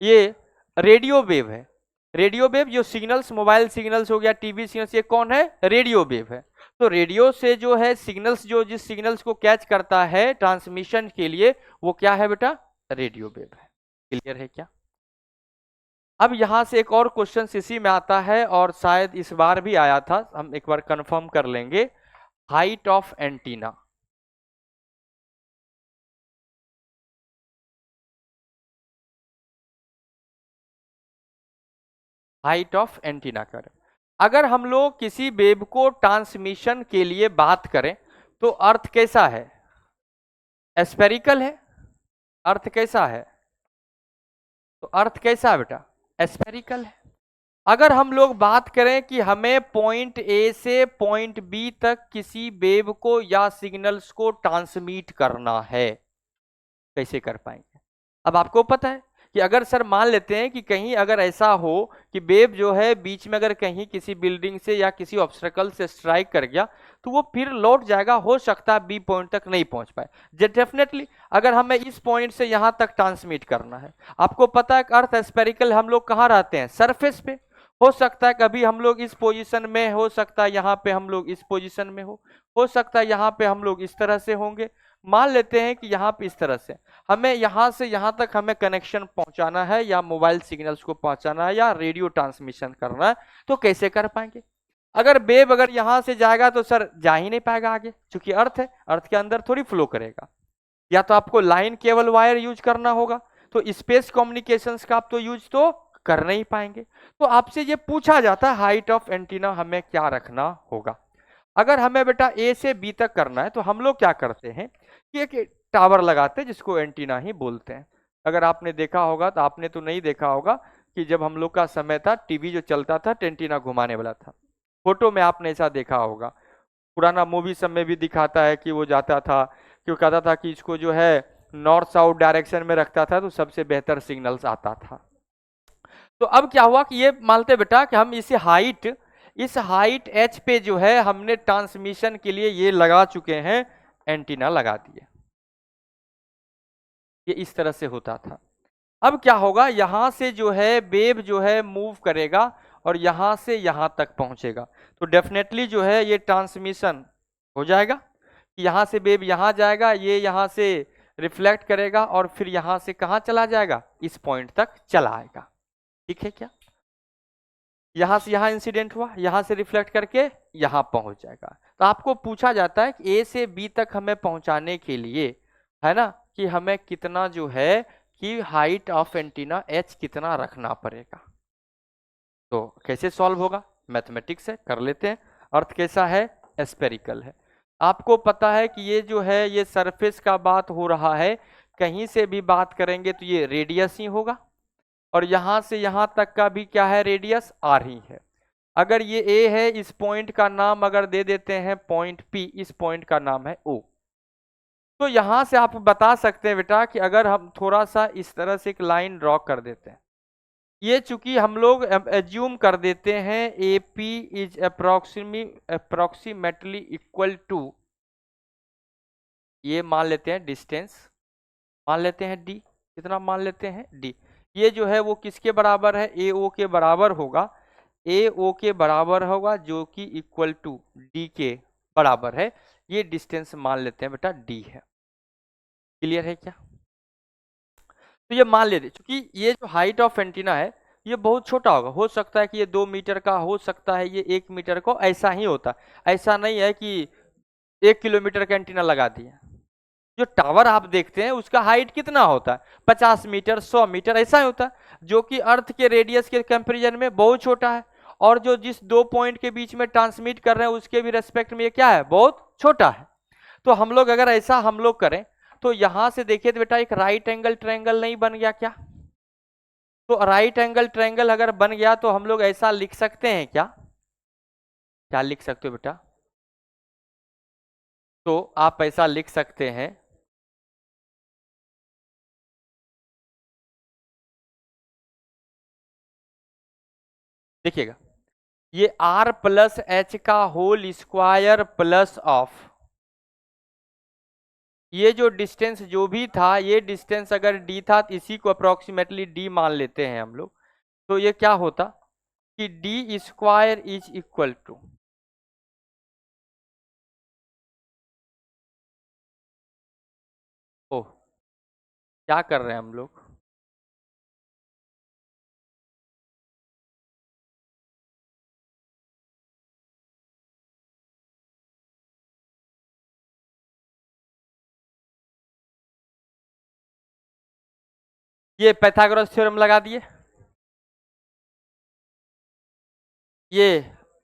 ये रेडियो वेव है। रेडियो वेव जो सिग्नल्स, मोबाइल सिग्नल्स हो गया, टीवी सिग्नल्स, ये कौन है? रेडियो वेव है। तो रेडियो से जो है सिग्नल्स, जो जिस सिग्नल्स को कैच करता है ट्रांसमिशन के लिए, वो क्या है बेटा? रेडियो वेव है। क्लियर है क्या? अब यहां से एक और क्वेश्चन इसी में आता है, और शायद इस बार भी आया था, हम एक बार कंफर्म कर लेंगे। Height of antenna, height of antenna कर, अगर हम लोग किसी वेव को ट्रांसमिशन के लिए बात करें तो अर्थ कैसा है? एस्फेरिकल है। अर्थ कैसा है? तो अर्थ कैसा है बेटा? एस्फेरिकल है। अगर हम लोग बात करें कि हमें पॉइंट ए से पॉइंट बी तक किसी वेव को या सिग्नल्स को ट्रांसमिट करना है, कैसे कर पाएंगे? अब आपको पता है कि अगर सर मान लेते हैं कि कहीं अगर ऐसा हो कि वेव जो है बीच में अगर कहीं किसी बिल्डिंग से या किसी ऑब्स्टेकल से स्ट्राइक कर गया, तो वो फिर लौट जाएगा, हो सकता है बी पॉइंट तक नहीं पहुंच पाए। डेफिनेटली अगर हमें इस पॉइंट से यहां तक ट्रांसमिट करना है, आपको पता है कि अर्थ स्पेरिकल, हम लोग कहाँ रहते हैं? सरफेस पे। हो सकता है कभी हम लोग इस पोजीशन में, हो सकता है यहाँ पे हम लोग इस पोजीशन में हो सकता है यहाँ पे हम लोग इस तरह से होंगे। मान लेते हैं कि यहाँ पे इस तरह से हमें यहाँ से यहाँ तक हमें कनेक्शन पहुंचाना है, या मोबाइल सिग्नल्स को पहुंचाना है, या रेडियो ट्रांसमिशन करना है, तो कैसे कर पाएंगे? अगर वेव अगर यहां से जाएगा तो सर जा ही नहीं पाएगा आगे, क्योंकि अर्थ है, अर्थ के अंदर थोड़ी फ्लो करेगा। या तो आपको लाइन केबल वायर यूज करना होगा, तो स्पेस कम्युनिकेशंस का आप तो यूज तो कर नहीं पाएंगे। तो आपसे ये पूछा जाता है हाइट ऑफ एंटीना हमें क्या रखना होगा। अगर हमें बेटा ए से बी तक करना है तो हम लोग क्या करते हैं कि एक टावर लगाते हैं, जिसको एंटीना ही बोलते हैं। अगर आपने देखा होगा, तो आपने तो नहीं देखा होगा कि जब हम लोग का समय था, टीवी जो चलता था एंटीना घुमाने वाला था, फोटो में आपने ऐसा देखा होगा। पुराना मूवी सब में भी दिखाता है कि वो जाता था, क्यों कहता था कि इसको जो है नॉर्थ साउथ डायरेक्शन में रखता था तो सबसे बेहतर सिग्नल्स आता था। तो अब क्या हुआ कि ये मानते बेटा कि हम इस हाइट एच पे जो है हमने ट्रांसमिशन के लिए ये लगा चुके हैं, एंटीना लगा दिए। ये इस तरह से होता था। अब क्या होगा, यहां से जो है वेव जो है मूव करेगा और यहां से यहां तक पहुंचेगा, तो डेफिनेटली जो है ये ट्रांसमिशन हो जाएगा। यहां से वेव यहां जाएगा, ये यहां से रिफ्लेक्ट करेगा और फिर यहां से कहां चला जाएगा? इस पॉइंट तक चला आएगा। ठीक है क्या? यहां से यहां इंसिडेंट हुआ, यहां से रिफ्लेक्ट करके यहां पहुंच जाएगा। तो आपको पूछा जाता है कि ए से बी तक हमें पहुंचाने के लिए, है ना, कि हमें कितना जो है कि हाइट ऑफ एंटीना एच कितना रखना पड़ेगा। तो कैसे सॉल्व होगा? मैथमेटिक्स है, कर लेते हैं। अर्थ कैसा है? स्फेरिकल है। आपको पता है कि ये जो है ये सरफेस का बात हो रहा है, कहीं से भी बात करेंगे तो ये रेडियस ही होगा, और यहां से यहां तक का भी क्या है? रेडियस आर ही है। अगर ये ए है, इस पॉइंट का नाम अगर दे देते हैं पॉइंट पी, इस पॉइंट का नाम है ओ। तो यहां से आप बता सकते हैं बेटा कि अगर हम थोड़ा सा इस तरह से एक लाइन ड्रॉ कर देते हैं, ये चूंकि हम लोग एज्यूम कर देते हैं A P is approximately equal to, ये मान लेते हैं डिस्टेंस, मान लेते हैं डी, कितना मान लेते हैं? डी। ये जो है वो किसके बराबर है? ए ओ के बराबर होगा। ए ओ के बराबर होगा, जो कि इक्वल टू डी के बराबर है। ये डिस्टेंस मान लेते हैं बेटा डी है। क्लियर है क्या? तो ये मान लेते, क्योंकि ये जो हाइट ऑफ एंटीना है ये बहुत छोटा होगा, हो सकता है कि ये 2 मीटर का, हो सकता है ये 1 मीटर का, ऐसा ही होता है। ऐसा नहीं है कि 1 किलोमीटर का एंटीना लगा दिया। जो टावर आप देखते हैं उसका हाइट कितना होता है? 50 मीटर, 100 मीटर, ऐसा ही होता है, जो कि अर्थ के रेडियस के कंपेरिजन में बहुत छोटा है। और जो जिस दो पॉइंट के बीच में ट्रांसमिट कर रहे हैं उसके भी रेस्पेक्ट में ये क्या है? बहुत छोटा है। तो हम लोग अगर ऐसा हम लोग करें तो यहां से देखिए तो बेटा एक राइट एंगल ट्रायंगल नहीं बन गया क्या? तो राइट एंगल ट्रायंगल अगर बन गया तो हम लोग ऐसा लिख सकते हैं क्या? क्या लिख सकते हो बेटा? तो आप ऐसा लिख सकते हैं देखिएगा, ये r प्लस एच का होल स्क्वायर प्लस ऑफ, ये जो डिस्टेंस जो भी था, ये डिस्टेंस अगर d था तो इसी को अप्रोक्सीमेटली d मान लेते हैं हम लोग, तो ये क्या होता कि D square is equal to, ओह क्या कर रहे हैं हम लोग, ये पाइथागोरस थ्योरम लगा दिए, ये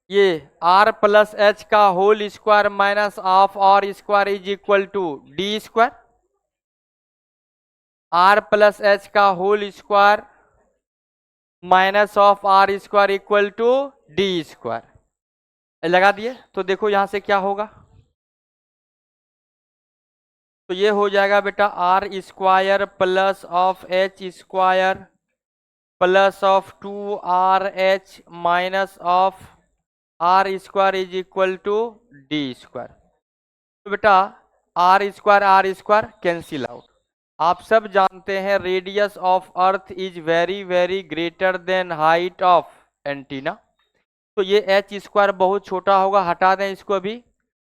ये r प्लस एच का whole square minus of r square is equal to D square, r plus H का whole square minus of r square equal to D square, लगा दिए। तो देखो यहां से क्या होगा, तो ये हो जाएगा बेटा r square plus of H square plus of 2rh minus of r square is equal to D square. तो बेटा r स्क्वायर कैंसिल आउट। आप सब जानते हैं radius of earth is very very greater than height of antenna, तो ये h square बहुत छोटा होगा, हटा दें इसको अभी,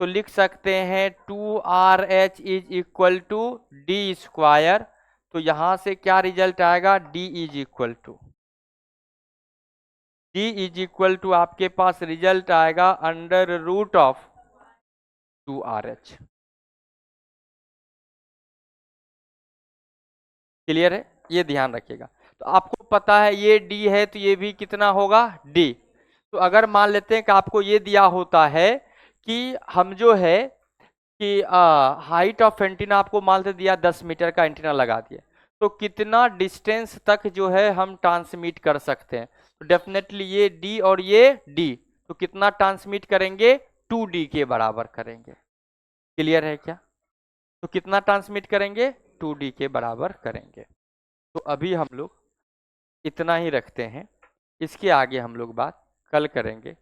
तो लिख सकते हैं 2rh is equal to D square. तो यहां से क्या रिजल्ट आएगा, d इज इक्वल टू आपके पास रिजल्ट आएगा under root of 2rh। Clear है, ये ध्यान रखिएगा। तो आपको पता है ये d है, तो ये भी कितना होगा d। तो अगर मान लेते हैं कि आपको ये दिया होता है कि हम जो है कि हाइट ऑफ एंटीना आपको मान लेते दिया 10 मीटर का एंटीना लगा दिए, तो कितना डिस्टेंस तक जो है हम ट्रांसमिट कर सकते हैं, तो डेफिनेटली ये d और ये d, तो कितना ट्रांसमिट करेंगे 2d के बराबर करेंगे। क्लियर है क्या, तो कितना ट्रांसमिट करेंगे 2d के बराबर करेंगे। तो अभी हम लोग इतना ही रखते हैं, इसके आगे हम लोग बात कल करेंगे।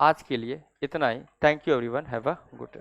आज के लिए इतना ही। Thank you everyone, have a good day.